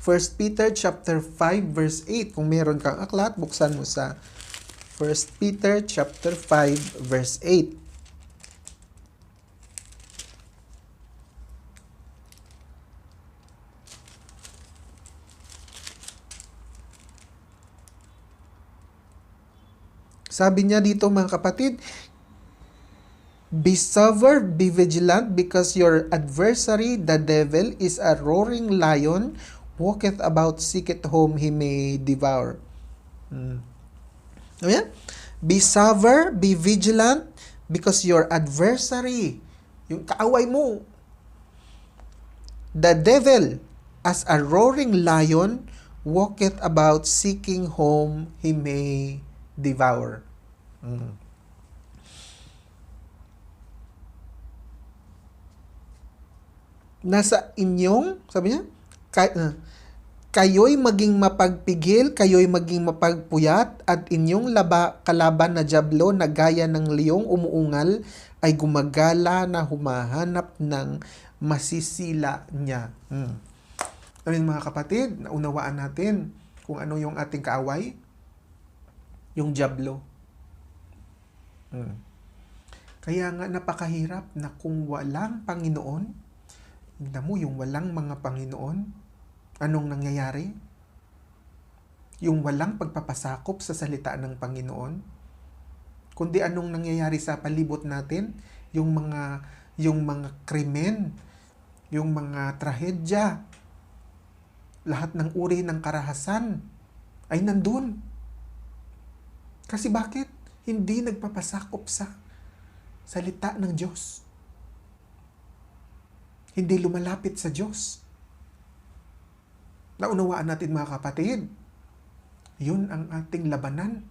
1 Peter chapter 5 verse 8. Kung meron kang aklat, buksan mo sa 1 Peter chapter 5 verse 8. Sabi niya dito mga kapatid, be sober, be vigilant, because your adversary, the devil, is a roaring lion, walketh about, seeketh whom he may devour. Ayan? Be sober, be vigilant, because your adversary, yung kaaway mo, the devil, as a roaring lion, walketh about, seeking whom he may devour. Nasa inyong, sabi niya, kayo'y maging mapagpigil, kayo'y maging mapagpuyat, at inyong kalaban na diablo na gaya ng liyong umuungal ay gumagala na humahanap ng masisila niya. Amin mga kapatid, naunawaan natin kung ano yung ating kaaway, yung diablo. Kaya nga napakahirap na kung walang Panginoon, tignan mo yung walang mga Panginoon, anong nangyayari? Yung walang pagpapasakop sa salita ng Panginoon, kundi anong nangyayari sa palibot natin? Yung mga krimen, yung mga trahedya, lahat ng uri ng karahasan ay nandun. Kasi bakit? Hindi nagpapasakop sa salita ng Diyos. Hindi lumalapit sa Diyos. Naunawaan natin mga kapatid, yun ang ating labanan.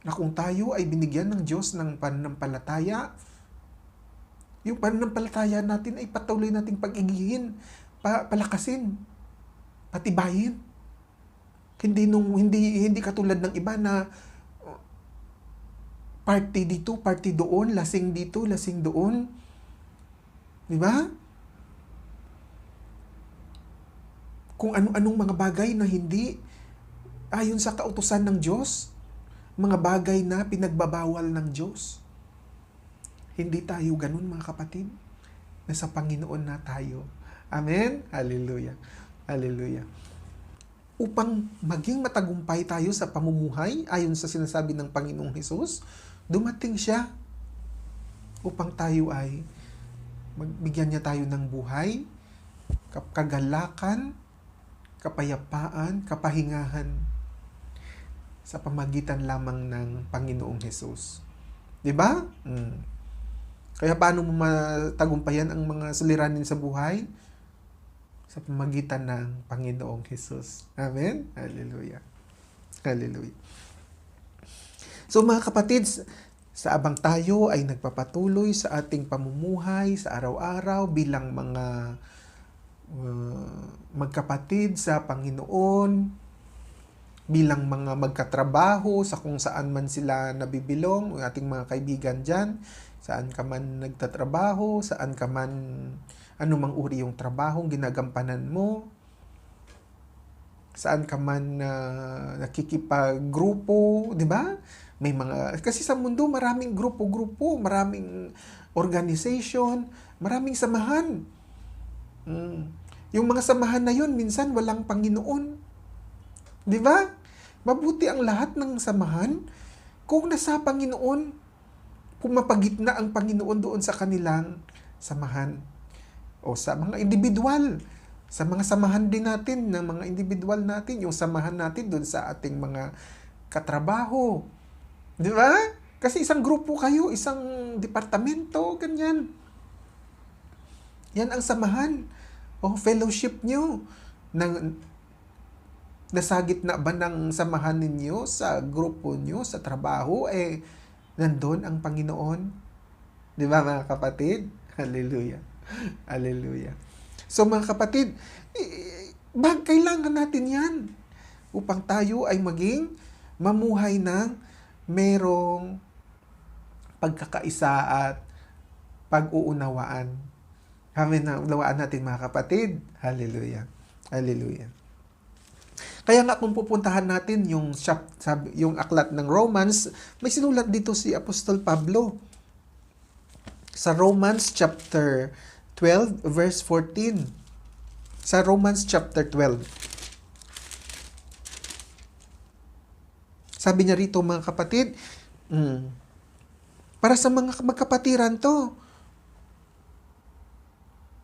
Na kung tayo ay binigyan ng Diyos ng pananampalataya, yung pananampalataya natin ay patuloy nating pag-igihin, palakasin, patibayin. Hindi katulad ng iba na party dito, party doon, lasing dito, lasing doon. Di ba? Kung ano-anong mga bagay na hindi ayon sa kautusan ng Diyos, mga bagay na pinagbabawal ng Diyos. Hindi tayo ganun mga kapatid. Nasa Panginoon na tayo. Amen? Hallelujah. Hallelujah. Upang maging matagumpay tayo sa pamumuhay, ayon sa sinasabi ng Panginoong Hesus, dumating siya upang tayo ay magbigyan niya tayo ng buhay, kagalakan, kapayapaan, kapahingahan sa pamagitan lamang ng Panginoong Hesus. 'Di ba? Kaya paano mo matagumpayan ang mga suliranin sa buhay? Sa pamagitan ng Panginoong Hesus. Amen? Hallelujah. Hallelujah. So mga kapatid, sa abang tayo ay nagpapatuloy sa ating pamumuhay sa araw-araw bilang mga magkapatid sa Panginoon, bilang mga magkatrabaho sa kung saan man sila nabibilong, ang ating mga kaibigan dyan, saan ka man nagtatrabaho, saan ka man, anumang uri yung trabaho ginagampanan mo, saan ka man nakikipag-grupo, di ba? May mga, kasi sa mundo maraming grupo-grupo, maraming organization, maraming samahan. Yung mga samahan na yun, minsan walang Panginoon. Di ba? Mabuti ang lahat ng samahan kung nasa Panginoon, pumapagitna ang Panginoon doon sa kanilang samahan. O sa mga individual, sa mga samahan din natin, ng mga individual natin, yung samahan natin doon sa ating mga katrabaho. Di ba? Kasi isang grupo kayo, isang departamento, ganyan. Yan ang samahan o fellowship nyo. Nasa gitna ba ng samahan ninyo sa grupo nyo, sa trabaho, nandun ang Panginoon. Di ba mga kapatid? Hallelujah. Hallelujah. So mga kapatid, kailangan natin yan upang tayo ay maging mamuhay ng merong pagkakaisa at pag-uunawaan. Amen na unawaan natin mga kapatid. Hallelujah. Hallelujah. Kaya nga kung pupuntahan natin yung aklat ng Romans, may sinulat dito si Apostol Pablo. Sa Romans chapter 12 verse 14. Sa Romans chapter 12. Sabi niya rito mga kapatid, para sa mga magkapatiran to,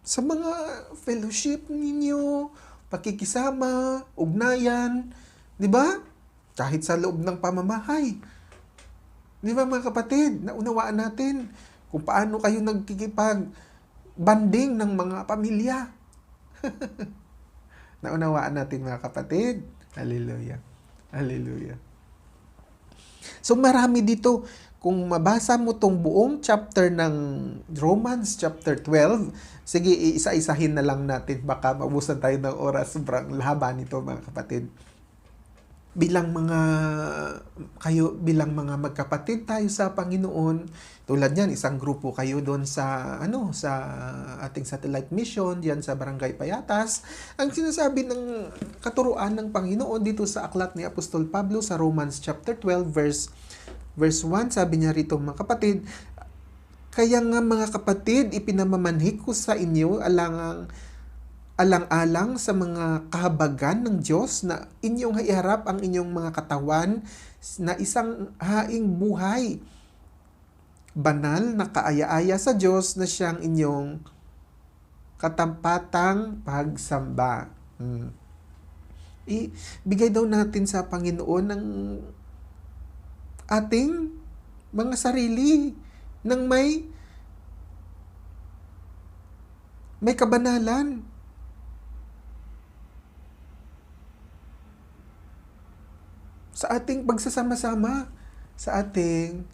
sa mga fellowship ninyo, pakikisama, ugnayan, di ba? Kahit sa loob ng pamamahay. Di ba mga kapatid, naunawaan natin kung paano kayo nagkikipag-banding ng mga pamilya. Naunawaan natin mga kapatid. Hallelujah. Hallelujah. So marami dito, kung mabasa mo tong buong chapter ng Romans chapter 12, sige, isa-isahin na lang natin, baka maubusan tayo ng oras, sobrang haba nito mga kapatid. Bilang mga magkapatid tayo sa Panginoon, tulad niyan, isang grupo kayo doon sa ating satellite mission diyan sa Barangay Payatas. Ang sinasabi ng katuruan ng Panginoon dito sa aklat ni Apostol Pablo sa Romans chapter 12 verse 1, sabi niya rito mga kapatid, kaya nga mga kapatid, ipinamamanhik ko sa inyo alang-alang sa mga kahabagan ng Diyos na inyong iharap ang inyong mga katawan na isang haing buhay, banal na kaaya-aya sa Diyos na siyang inyong katampatang pagsamba. Ibigay daw natin sa Panginoon ng ating mga sarili ng may kabanalan. Sa ating pagsasama-sama, sa ating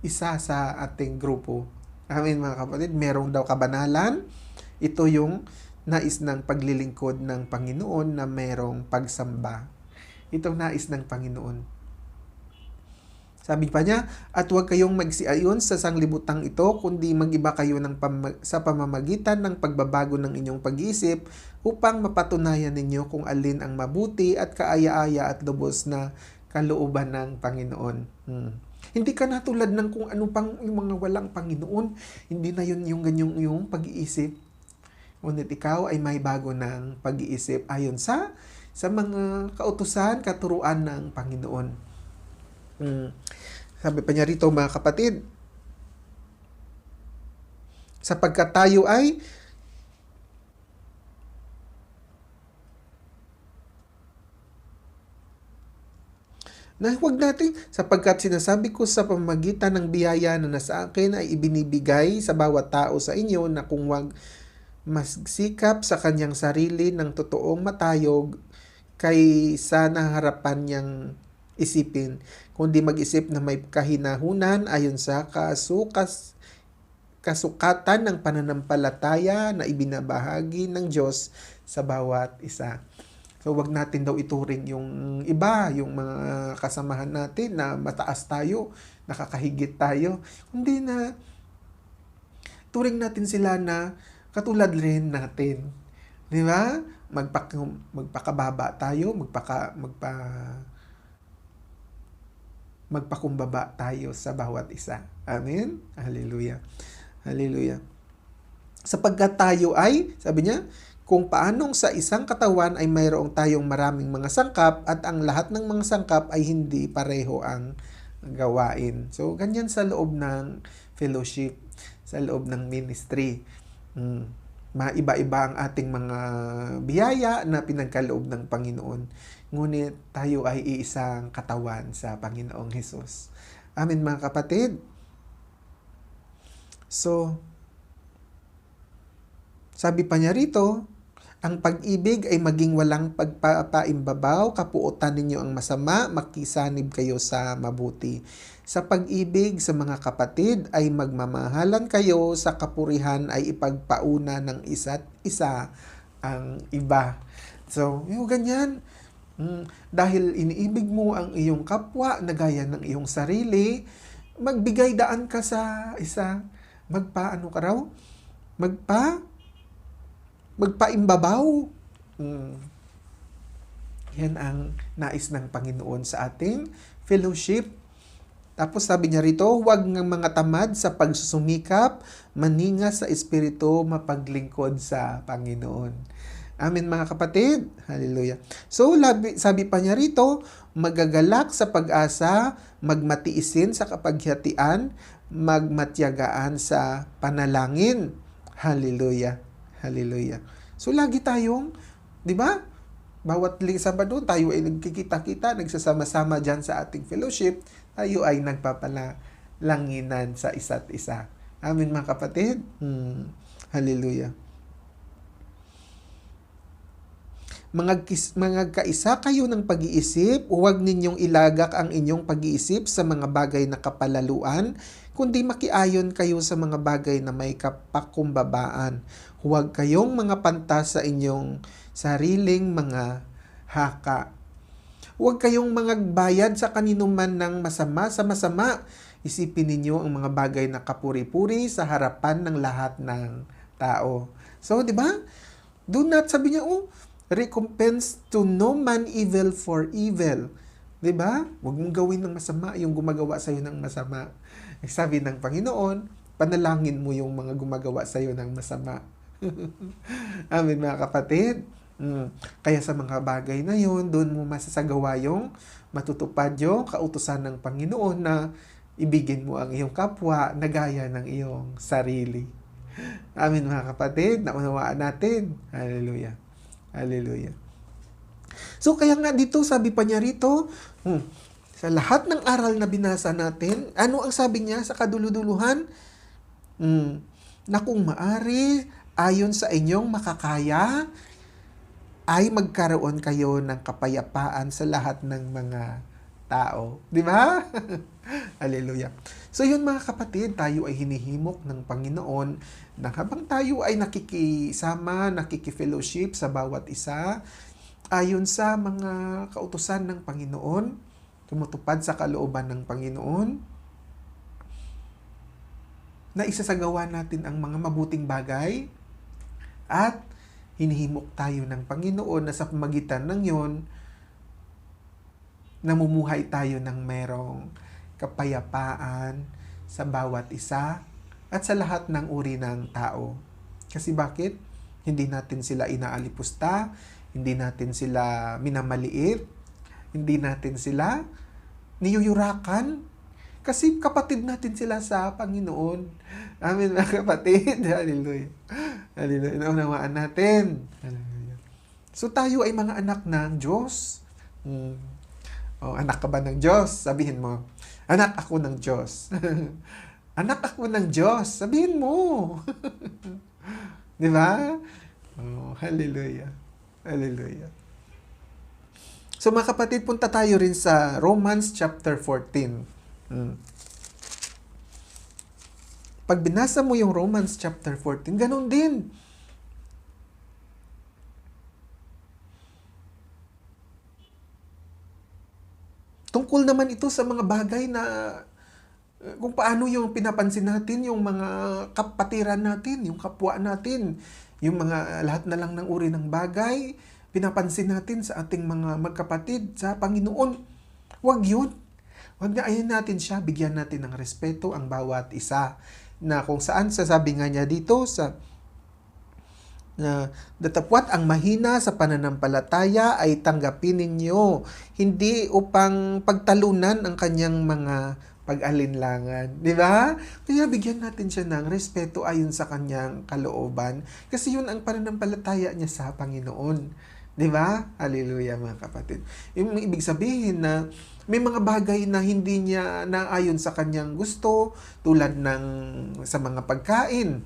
isa sa ating grupo. Amen mga kapatid, merong daw kabanalan. Ito yung nais ng paglilingkod ng Panginoon na merong pagsamba. Itong nais ng Panginoon. Sabi pa niya, at huwag kayong magsiayon sa sanglibutang ito, kundi mag-iba kayo sa pamamagitan ng pagbabago ng inyong pag-iisip upang mapatunayan ninyo kung alin ang mabuti at kaaya-aya at lubos na kalooban ng Panginoon. Hindi ka na tulad ng kung ano pang yung mga walang Panginoon. Hindi na yun yung ganyong yung pag-iisip. Ngunit ikaw ay may bago ng pag-iisip ayon sa mga kautusan, katuruan ng Panginoon. Sabi pa niya rito mga kapatid, sapagkat tayo ay Na huwag natin, sapagkat sinasabi ko sa pamamagitan ng biyaya na nasa akin ay ibinibigay sa bawat tao sa inyo na kung wag magsikap sa kanyang sarili ng totoong matayog kaysa harapan niyang isipin, kundi mag-isip na may kahinahunan ayon sa kasukatan ng pananampalataya na ibinabahagi ng Diyos sa bawat isa. So, wag natin daw ituring yung iba, yung mga kasamahan natin na mataas tayo, nakakahigit tayo. Hindi na, turing natin sila na katulad rin natin. Di ba? Magpakababa tayo, magpakumbaba tayo sa bawat isa. Amen? Hallelujah. Hallelujah. Sapagkat tayo ay, sabi niya, kung paanong sa isang katawan ay mayroong tayong maraming mga sangkap at ang lahat ng mga sangkap ay hindi pareho ang gawain. So, ganyan sa loob ng fellowship, sa loob ng ministry. Maiba-iba ang ating mga biyaya na pinagkaloob ng Panginoon. Ngunit tayo ay iisang katawan sa Panginoong Hesus. Amen mga kapatid. So, sabi pa niya rito, ang pag-ibig ay maging walang pagpapaimbabaw, kapuotan ninyo ang masama, makisanib kayo sa mabuti. Sa pag-ibig sa mga kapatid ay magmamahalan kayo, sa kapurihan ay ipagpauna ng isa't isa ang iba. So, yung ganyan. Dahil iniibig mo ang iyong kapwa na gaya ng iyong sarili, magbigay daan ka sa isa. Magpaimbabaw. Yan ang nais ng Panginoon sa ating fellowship. Tapos sabi niya rito, huwag ng mga tamad sa pagsusumikap, maninga sa espiritu, mapaglingkod sa Panginoon. Amen mga kapatid. Hallelujah. So sabi pa niya rito, magagalak sa pag-asa, magmatiisin sa kapaghatian, magmatyagaan sa panalangin. Hallelujah. Hallelujah. So, lagi tayong, di ba? Bawat Sabado, tayo ay nagkikita-kita, nagsasama-sama dyan sa ating fellowship, tayo ay nagpapalanginan sa isa't isa. Amen mga kapatid. Hallelujah. Mga kaisa kayo ng pag-iisip, huwag ninyong ilagak ang inyong pag-iisip sa mga bagay na kapalaluan, kundi makiayon kayo sa mga bagay na may kapakumbabaan. Huwag kayong mga pantas sa inyong sariling mga haka. Huwag kayong bayad sa kaninuman ng masama sa masama. Isipin ninyo ang mga bagay na kapuri-puri sa harapan ng lahat ng tao. So, di ba? Do not, sabi niya, recompense to no man evil for evil. Di ba? Huwag mong gawin ng masama yung gumagawa sa'yo ng masama. Sabi ng Panginoon, panalangin mo yung mga gumagawa sa'yo ng masama. Amen mga kapatid. Kaya sa mga bagay na yun, doon mo masasagawa yung matutupad yung kautusan ng Panginoon na ibigin mo ang iyong kapwa na gaya ng iyong sarili. Amen mga kapatid. Naunawaan natin. Hallelujah. Hallelujah. So kaya nga dito, sabi pa niya rito, sa lahat ng aral na binasa natin, ano ang sabi niya sa kaduluduluhan? Na kung maari, ayon sa inyong makakaya, ay magkaroon kayo ng kapayapaan sa lahat ng mga tao. Di ba? Hallelujah. So yun mga kapatid, tayo ay hinihimok ng Panginoon na habang tayo ay nakikisama, nakikifellowship sa bawat isa, ayon sa mga kautusan ng Panginoon, tumutupad sa kalooban ng Panginoon, na isasagawa natin ang mga mabuting bagay at hinihimok tayo ng Panginoon na sa pamagitan ng yon, namumuhay tayo ng merong kapayapaan sa bawat isa at sa lahat ng uri ng tao. Kasi bakit? Hindi natin sila inaalipusta, hindi natin sila minamaliit, hindi natin sila niyuyurakan, kasi kapatid natin sila sa Panginoon. Amen mga kapatid. Hallelujah. Hallelujah. Naunawaan natin. Hallelujah. So tayo ay mga anak ng Diyos. O, anak ka ba ng Diyos? Sabihin mo, anak ako ng Diyos. Anak ako ng Diyos. Sabihin mo. Di ba? Oh, hallelujah. Hallelujah. So mga kapatid, punta tayo rin sa Romans chapter 14. Pag binasa mo yung Romans chapter 14, ganun din. Tungkol naman ito sa mga bagay na kung paano yung pinapansin natin yung mga kapatiran natin, yung kapwa natin, yung mga lahat na lang ng uri ng bagay, pinapansin natin sa ating mga magkapatid sa Panginoon. Huwag yun. Huwag na ayan natin siya, bigyan natin ng respeto ang bawat isa. Na kung saan sasabi nga niya dito sa na datapwat ang mahina sa pananampalataya ay tanggapin ninyo, hindi upang pagtalunan ang kanyang mga pag-alinlangan. Di ba? Kaya bigyan natin siya ng respeto ayon sa kanyang kalooban. Kasi yun ang pananampalataya niya sa Panginoon. Di ba? Hallelujah mga kapatid. Yung ibig sabihin na may mga bagay na hindi niya naayon sa kanyang gusto tulad ng sa mga pagkain.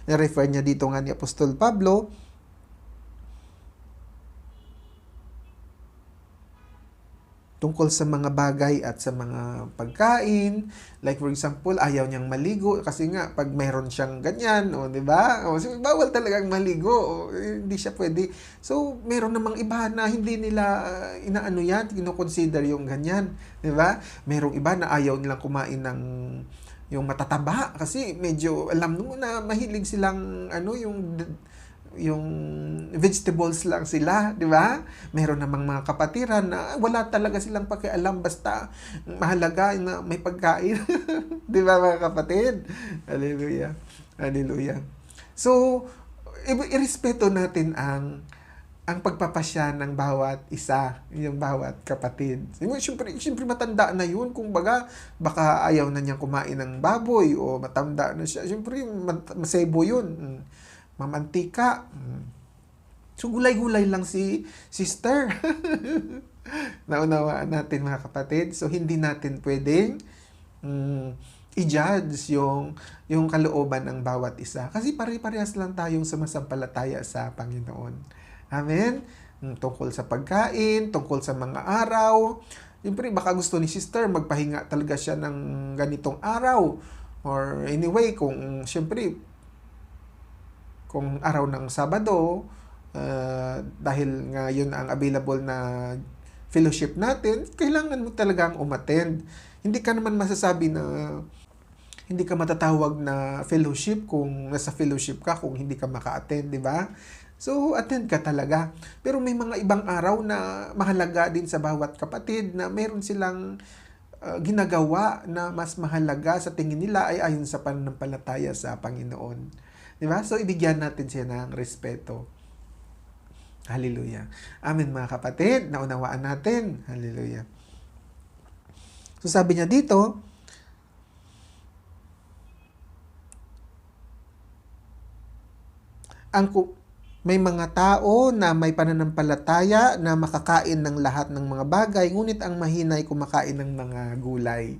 Na-refer niya dito nga ni Apostol Pablo tungkol sa mga bagay at sa mga pagkain. Like for example, ayaw niyang maligo kasi nga pag mayroon siyang ganyan, o di ba? O so, bawal talagang maligo, o, hindi siya pwede. So, meron namang iba na hindi nila inaano yan, kino-consider yung ganyan, di ba? Merong iba na ayaw nilang kumain ng yung matataba kasi medyo alam mo na mahilig silang yung vegetables lang sila, di ba? Meron namang mga kapatiran na wala talaga silang pakialam basta mahalaga na may pagkain. Di ba mga kapatid? Hallelujah. Hallelujah. So, irespeto natin ang pagpapasya ng bawat isa, yung bawat kapatid. Siyempre matanda na yun. Kung baka ayaw na niyang kumain ng baboy o matanda na siya. Siyempre, masebo yun. Mamantika. So, gulay-gulay lang si sister. Naunawaan natin mga kapatid. So, hindi natin pwedeng i-judge yung kalooban ng bawat isa. Kasi pare-parehas lang tayong sumasampalataya sa Panginoon. Amen? Tungkol sa pagkain, tungkol sa mga araw. Siyempre, baka gusto ni sister, magpahinga talaga siya ng ganitong araw. Or anyway, kung siyempre, kung araw ng Sabado, dahil nga yun ang available na fellowship natin, kailangan mo talagang umattend. Hindi ka naman masasabi na hindi ka matatawag na fellowship kung nasa fellowship ka, kung hindi ka maka-attend, di ba? So, attend ka talaga. Pero may mga ibang araw na mahalaga din sa bawat kapatid na meron silang ginagawa na mas mahalaga sa tingin nila ay ayon sa pananampalataya sa Panginoon. Diba? So, ibigyan natin siya ng respeto. Hallelujah. Amen mga kapatid. Naunawaan natin. Hallelujah. So, sabi niya dito, may mga tao na may pananampalataya na makakain ng lahat ng mga bagay, ngunit ang mahina ay kumakain ng mga gulay.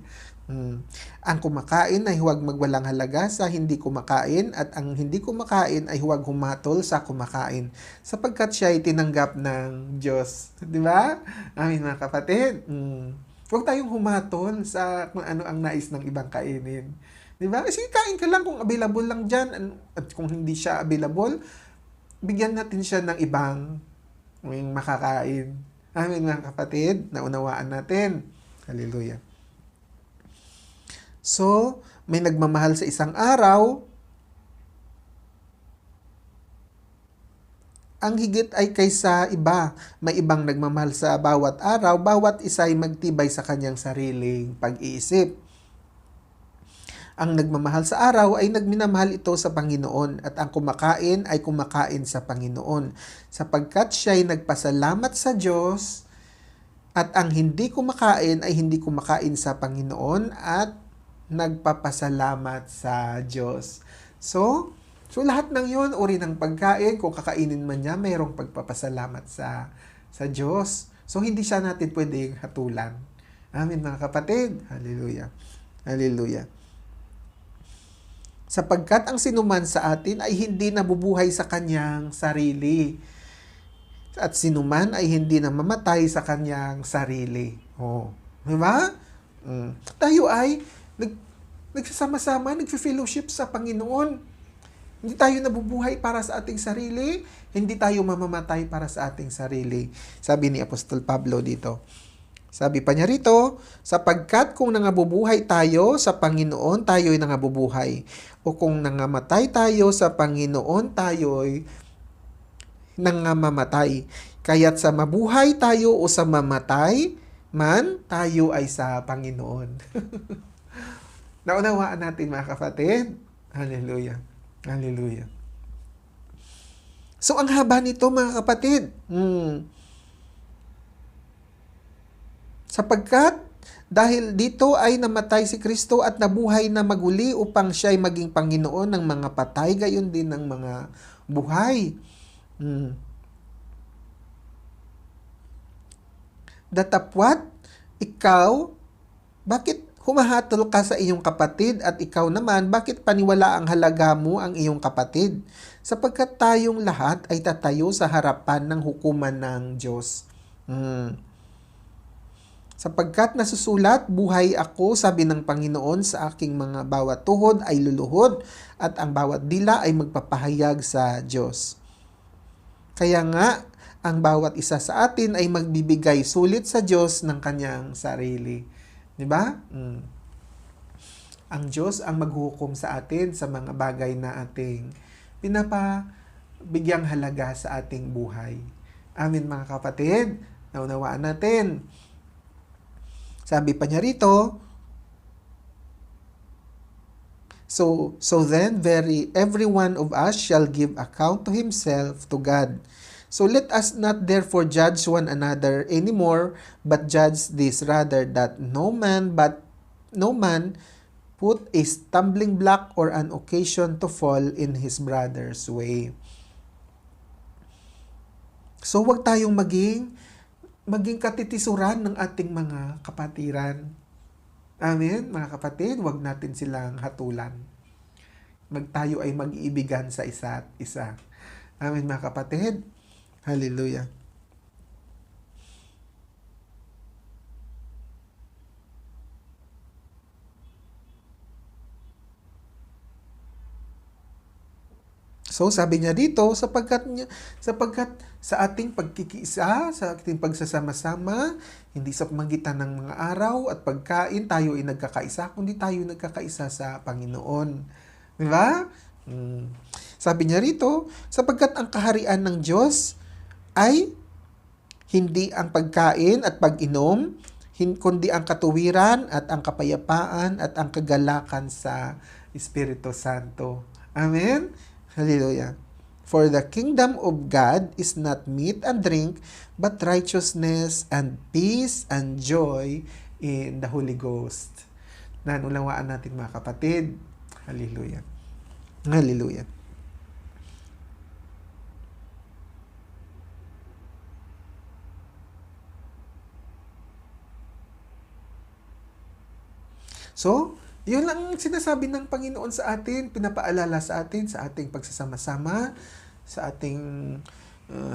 Ang kumakain ay huwag magwalang halaga sa hindi kumakain at ang hindi kumakain ay huwag humatol sa kumakain sapagkat siya ay tinanggap ng Diyos. Di ba? Amin mga kapatid. Huwag tayong humatol sa kung ano ang nais ng ibang kainin. Di ba? Kasi kain ka lang kung available lang dyan at kung hindi siya available, bigyan natin siya ng ibang makakain. Amin mga kapatid. Naunawaan natin. Hallelujah. So, may nagmamahal sa isang araw, ang higit ay kaysa iba. May ibang nagmamahal sa bawat araw, bawat isa ay magtibay sa kanyang sariling pag-iisip. Ang nagmamahal sa araw ay nagminamahal ito sa Panginoon at ang kumakain ay kumakain sa Panginoon sapagkat siya ay nagpasalamat sa Diyos at ang hindi kumakain ay hindi kumakain sa Panginoon at nagpapasalamat sa Diyos. So lahat ng yun, uri ng pagkain, kung kakainin man niya, mayroong pagpapasalamat sa Diyos. So, hindi siya natin pwedeng hatulan. Amen, mga kapatid. Hallelujah. Hallelujah. Sapagkat ang sinuman sa atin ay hindi nabubuhay sa kanyang sarili. At sinuman ay hindi namamatay sa kanyang sarili. Oh, di ba? Tayo ay nagsasama-sama, nagfe-fellowship sa Panginoon. Hindi tayo nabubuhay para sa ating sarili, hindi tayo mamamatay para sa ating sarili. Sabi ni Apostol Pablo dito. Sabi pa niya rito, sapagkat kung nangabubuhay tayo sa Panginoon, tayo'y nangabubuhay. O kung nangamatay tayo sa Panginoon, tayo'y nangamamatay. Kaya't sa mabuhay tayo o sa mamatay man, tayo ay sa Panginoon. Naunawaan natin, mga kapatid. Hallelujah. Hallelujah. So, ang haba nito, mga kapatid. Sapagkat dahil dito ay namatay si Kristo at nabuhay na maguli upang siya ay maging Panginoon ng mga patay, gayon din ng mga buhay. Datapwat, ikaw, bakit humahatol ka sa iyong kapatid at ikaw naman, bakit paniwala ang halaga mo ang iyong kapatid? Sapagkat tayong lahat ay tatayo sa harapan ng hukuman ng Diyos. Sapagkat nasusulat, buhay ako, sabi ng Panginoon, sa aking mga bawat tuhod ay luluhod at ang bawat dila ay magpapahayag sa Diyos. Kaya nga, ang bawat isa sa atin ay magbibigay sulit sa Diyos ng kanyang sarili. Di ba? Ang Diyos ang maghuhukom sa atin sa mga bagay na ating pinapabigyang halaga sa ating buhay. Amin, mga kapatid. Naunawaan natin. Sabi pa niya rito, So then, every one of us shall give account to himself to God. So let us not therefore judge one another anymore, but judge this rather, that no man put a stumbling block or an occasion to fall in his brother's way. So huwag tayong maging katitisuran ng ating mga kapatiran. Amen, mga kapatid, huwag natin silang hatulan. Tayo ay mag-iibigan sa isa't isa. Amen, mga kapatid. Hallelujah. So, sabi niya dito, sapagkat sa ating pagkikiisa, sa ating pagsasama-sama, hindi sa pamagitan ng mga araw at pagkain, tayo ay nagkakaisa, kundi tayo nagkakaisa sa Panginoon. Di ba? Sabi niya rito, sapagkat ang kaharian ng Diyos ay hindi ang pagkain at pag-inom, kundi ang katuwiran at ang kapayapaan at ang kagalakan sa Espiritu Santo. Amen? Hallelujah. For the kingdom of God is not meat and drink, but righteousness and peace and joy in the Holy Ghost. Nanulawaan natin, mga kapatid. Hallelujah. Hallelujah. So, yun lang sinasabi ng Panginoon sa atin, pinapaalala sa atin, sa ating pagsasama-sama, sa ating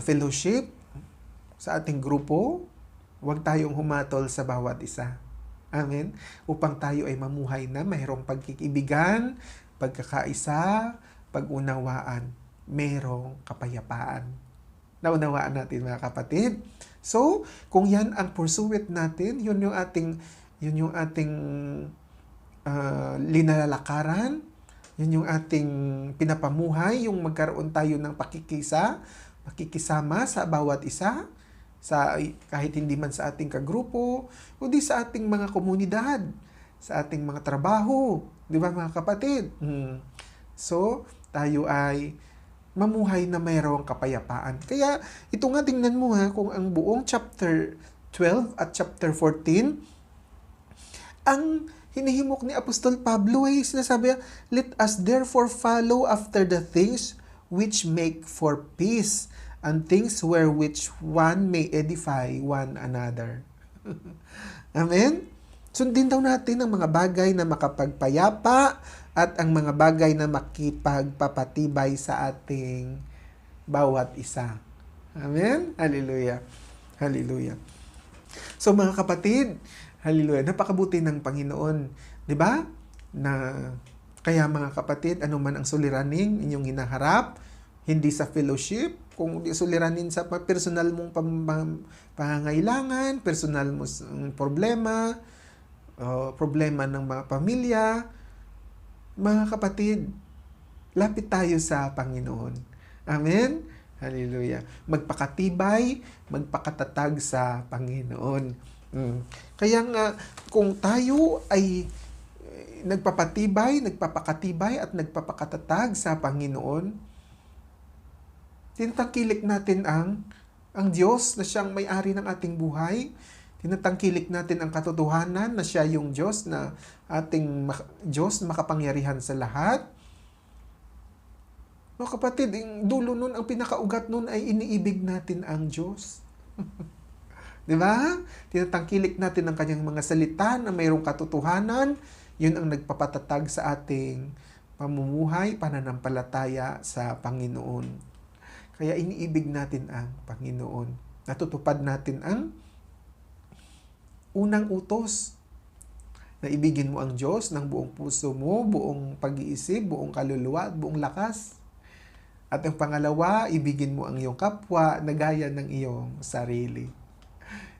fellowship, sa ating grupo. Huwag tayong humatol sa bawat isa. Amen? Upang tayo ay mamuhay na mayroong pagkikibigan, pagkakaisa, pag-unawaan, mayroong kapayapaan. Naunawaan natin, mga kapatid. So, kung yan ang pursuit natin, yun yung ating linalalakaran, yun yung ating pinapamuhay, yung magkaroon tayo ng pakikisama sa bawat isa, kahit hindi man sa ating kagrupo, kundi sa ating mga komunidad, sa ating mga trabaho, di ba, mga kapatid? So, tayo ay mamuhay na mayroong kapayapaan. Kaya, ito nga, tingnan mo kung ang buong chapter 12 at chapter 14, ang hinihimok ni Apostol Pablo ay sinasabi, let us therefore follow after the things which make for peace and things wherewith one may edify one another. Amen? Sundin daw natin ang mga bagay na makapagpayapa at ang mga bagay na makipagpapatibay sa ating bawat isa. Amen? Hallelujah. Hallelujah. So mga kapatid, hallelujah, napakabuti ng Panginoon. 'Di ba? Na kaya mga kapatid, ano man ang suliranin inyong hinaharap, hindi sa fellowship, kung suliranin sa personal mong pangangailangan, personal mong problema, problema ng mga pamilya, mga kapatid, lapit tayo sa Panginoon. Amen? Hallelujah. Magpakatibay, magpakatatag sa Panginoon. Kaya nga, kung tayo ay nagpapakatibay at nagpapakatatag sa Panginoon, tinatangkilik natin ang Diyos na siyang may-ari ng ating buhay. Tinatangkilik natin ang katotohanan na siya yung Diyos na ating Diyos na makapangyarihan sa lahat. Mga kapatid, yung dulo nun, ang pinakaugat nun ay iniibig natin ang Diyos. Di ba? Tinatangkilik natin ang kanyang mga salita na mayroong katotohanan. Yun ang nagpapatatag sa ating pamumuhay, pananampalataya sa Panginoon. Kaya iniibig natin ang Panginoon. Natutupad natin ang unang utos. Na ibigin mo ang Diyos ng buong puso mo, buong pag-iisip, buong kaluluwa, at buong lakas. At ang pangalawa, ibigin mo ang iyong kapwa na gaya ng iyong sarili.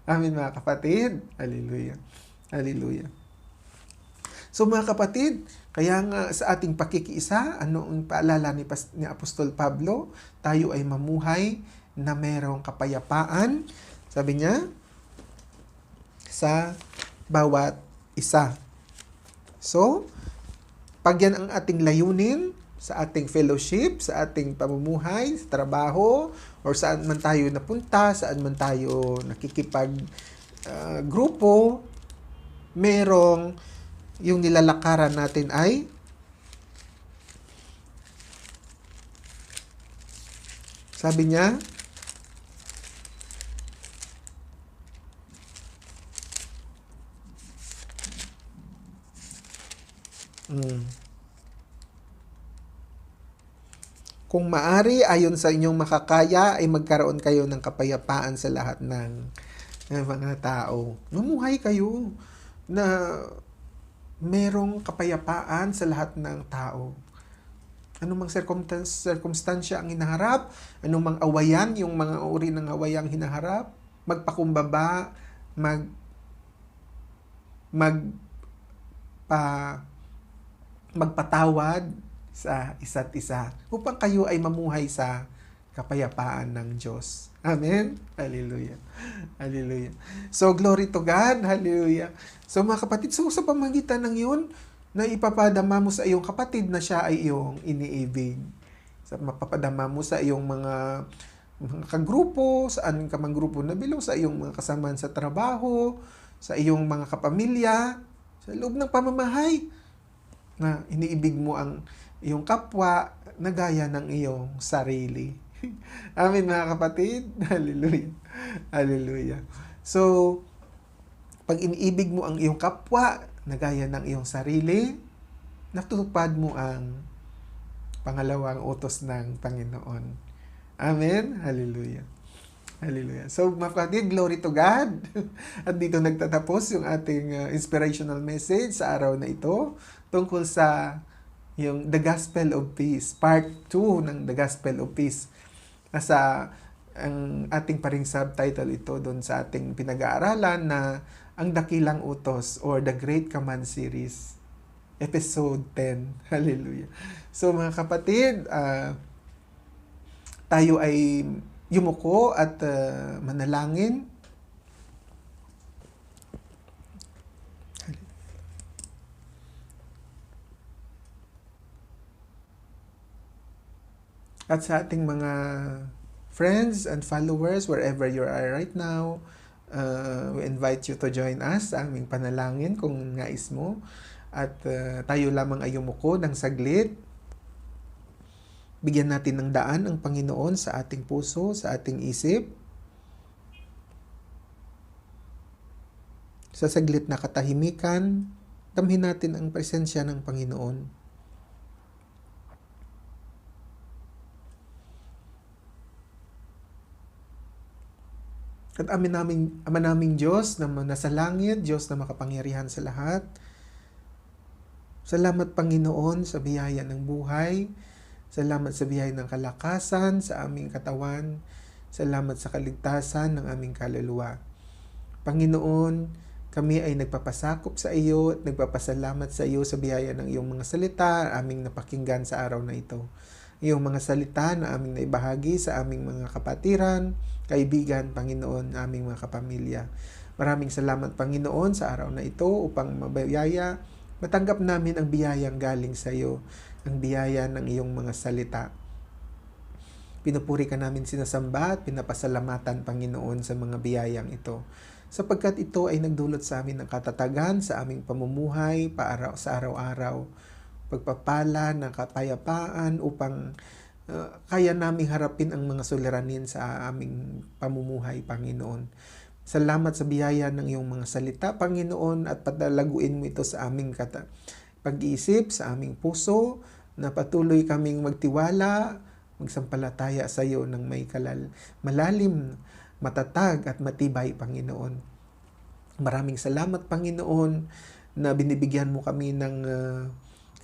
Amen mga kapatid. Hallelujah. Hallelujah. So mga kapatid, kaya nga sa ating pakikiisa, ano ang paalala ni Apostol Pablo? Tayo ay mamuhay na mayroong kapayapaan. Sabi niya, sa bawat isa. So, pag yan ang ating layunin, sa ating fellowship, sa ating pamumuhay, sa trabaho, or saan man tayo napunta, saan man tayo grupo, merong yung nilalakaran natin ay sabi niya, kung maari, ayon sa inyong makakaya, ay magkaroon kayo ng kapayapaan sa lahat ng mga tao. Mamuhay kayo na merong kapayapaan sa lahat ng tao. Anumang circumstansya ang hinaharap, anumang awayan, yung mga uri ng awayang hinaharap, magpakumbaba, magpatawad sa isa't isa upang kayo ay mamuhay sa kapayapaan ng Diyos. Amen? Hallelujah. Hallelujah. So, glory to God. Hallelujah. So, mga kapatid, so sa pamagitan ng yun, na ipapadama mo sa iyong kapatid na siya ay iyong iniibig. Sa mapapadama mo sa iyong mga kagrupo, saan ka mang grupo na bilong, sa iyong mga kasamaan sa trabaho, sa iyong mga kapamilya, sa loob ng pamamahay, na iniibig mo ang iyong kapwa na gaya ng iyong sarili. Amen mga kapatid. Hallelujah. Hallelujah. So, pag iniibig mo ang iyong kapwa na gaya ng iyong sarili, natutupad mo ang pangalawang utos ng Panginoon. Amen. Hallelujah. Hallelujah. So, mga kapatid, glory to God. At dito nagtatapos yung ating inspirational message sa araw na ito tungkol sa yung The Gospel of Peace, part 2 ng The Gospel of Peace. Nasa ang ating paring subtitle ito doon sa ating pinag-aaralan na ang dakilang utos or The Great Command Series, episode 10. Hallelujah. So mga kapatid, tayo ay yumuko at manalangin. At sa ating mga friends and followers, wherever you are right now, we invite you to join us sa aming panalangin kung nais mo. At tayo lamang ay yumuko ng saglit. Bigyan natin ng daan ang Panginoon sa ating puso, sa ating isip. Sa saglit na katahimikan, damhin natin ang presensya ng Panginoon. At Ama naming Diyos na nasa langit, Diyos na makapangyarihan sa lahat. Salamat Panginoon sa biyaya ng buhay. Salamat sa biyaya ng kalakasan sa aming katawan. Salamat sa kaligtasan ng aming kaluluwa. Panginoon, kami ay nagpapasakop sa iyo at nagpapasalamat sa iyo sa biyaya ng iyong mga salita, aming napakinggan sa araw na ito. Iyong mga salita na aming naibahagi sa aming mga kapatiran, kaibigan, Panginoon, aming mga kapamilya. Maraming salamat, Panginoon, sa araw na ito upang mabayaya, matanggap namin ang biyayang galing sa iyo, ang biyaya ng iyong mga salita. Pinupuri ka namin sinasamba at pinapasalamatan, Panginoon, sa mga biyayang ito. Sapagkat ito ay nagdulot sa amin ng katatagan sa aming pamumuhay sa araw-araw, pagpapala ng kapayapaan upang kaya naming harapin ang mga suliranin sa aming pamumuhay, Panginoon. Salamat sa biyaya ng iyong mga salita, Panginoon, at patalaguin mo ito sa aming pag-iisip, sa aming puso, na patuloy kaming magtiwala, magsampalataya sa iyo ng may malalim, matatag at matibay, Panginoon. Maraming salamat, Panginoon, na binibigyan mo kami ng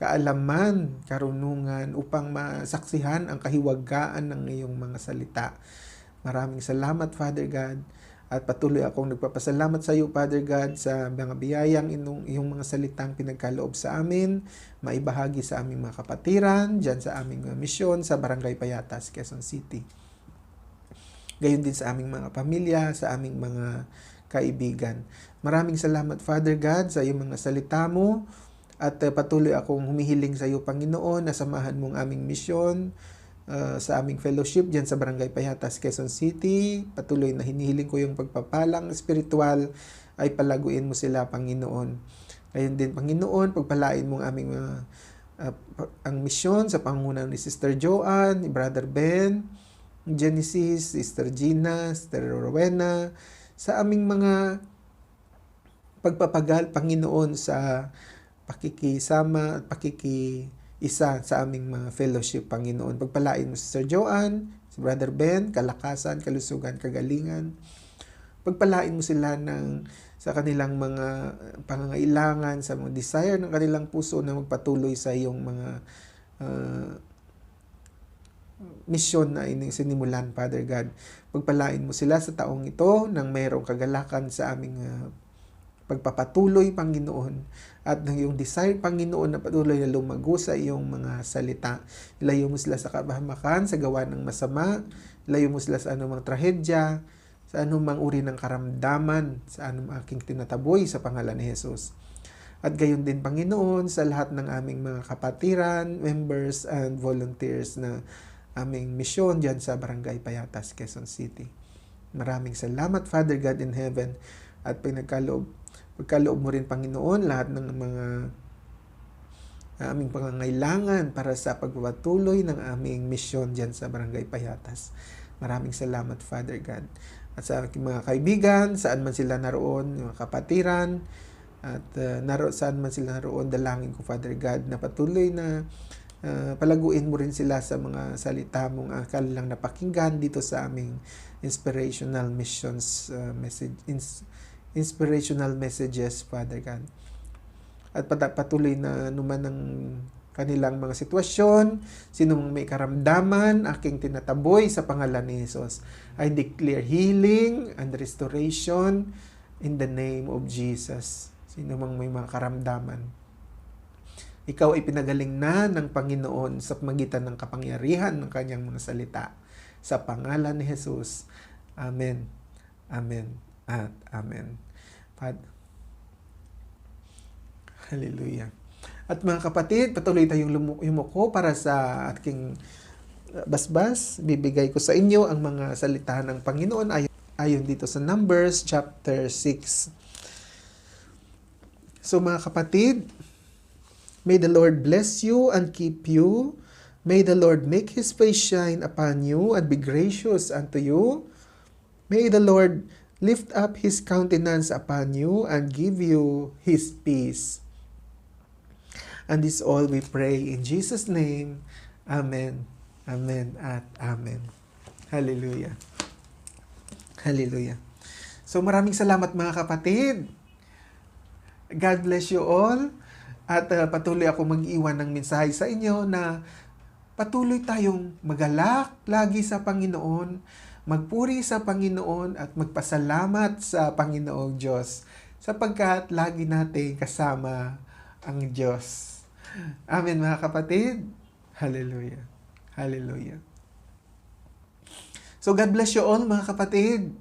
kaalaman, karunungan upang masaksihan ang kahiwagaan ng iyong mga salita. Maraming salamat, Father God, at patuloy akong nagpapasalamat sa iyo, Father God, sa mga biyayang iyong mga salitang pinagkaloob sa amin, maibahagi sa aming mga kapatiran, dyan sa aming misyon sa Barangay Payatas, Quezon City. Gayon din sa aming mga pamilya, sa aming mga kaibigan. Maraming salamat, Father God, sa iyong mga salita mo. At patuloy akong humihiling sa iyo, Panginoon, na samahan mong aming misyon sa aming fellowship dyan sa Barangay Payatas, Quezon City. Patuloy na hinihiling ko yung pagpapalang espiritual ay palaguin mo sila, Panginoon. Ngayon din, Panginoon, pagpalain mong aming ang misyon sa pangunan ni Sister Joanne, ni Brother Ben, Genesis, Sister Gina, Sister Rowena, sa aming mga pagpapagal, Panginoon, sa pakikisama at pakikiisa sa aming mga fellowship, Panginoon. Pagpalain mo si Sir Joanne, si Brother Ben, kalakasan, kalusugan, kagalingan. Pagpalain mo sila sa kanilang mga pangangailangan, sa mga desire ng kanilang puso na magpatuloy sa iyong mga misyon na sinimulan, Father God. Pagpalain mo sila sa taong ito nang mayroong kagalakan sa aming pagpapatuloy, Panginoon, at ng iyong desire, Panginoon, na patuloy na lumago sa iyong mga salita. Ilayo mo sila sa kabahamakan, sa gawa ng masama, ilayo mo sila sa anumang trahedya, sa anumang uri ng karamdaman, sa anumang aking tinataboy sa pangalan ni Jesus. At gayon din, Panginoon, sa lahat ng aming mga kapatiran, members, and volunteers na aming misyon dyan sa Barangay Payatas, Quezon City. Maraming salamat, Father God in heaven, at pagkaloob mo rin, Panginoon, lahat ng mga aming pangangailangan para sa pagpapatuloy ng aming misyon dyan sa Barangay Payatas. Maraming salamat, Father God. At sa aking mga kaibigan, saan man sila naroon, mga kapatiran, at saan man sila naroon, dalangin ko, Father God, na patuloy na palaguin mo rin sila sa mga salita mong kanilang napakinggan dito sa aming inspirational messages, Father God. At patuloy na naman ng kanilang mga sitwasyon, sino mang may karamdaman, aking tinataboy sa pangalan ni Jesus. I declare healing and restoration in the name of Jesus. Sino mang may mga karamdaman. Ikaw ay pinagaling na ng Panginoon sa magitan ng kapangyarihan ng kanyang mga salita. Sa pangalan ni Jesus. Amen. Amen. At Amen. Hallelujah. At mga kapatid, patuloy tayong yumuko para sa aking basbas. Bibigay ko sa inyo ang mga salita ng Panginoon ayon dito sa Numbers chapter 6. So mga kapatid, may the Lord bless you and keep you. May the Lord make His face shine upon you and be gracious unto you. May the Lord lift up His countenance upon you and give you His peace. And this all we pray in Jesus' name. Amen. Amen at Amen. Hallelujah. Hallelujah. So maraming salamat mga kapatid. God bless you all. At patuloy ako mag-iwan ng mensahe sa inyo na patuloy tayong magalak lagi sa Panginoon, magpuri sa Panginoon at magpasalamat sa Panginoong Diyos sapagkat lagi natin kasama ang Diyos. Amen mga kapatid. Hallelujah. Hallelujah. So God bless you all mga kapatid.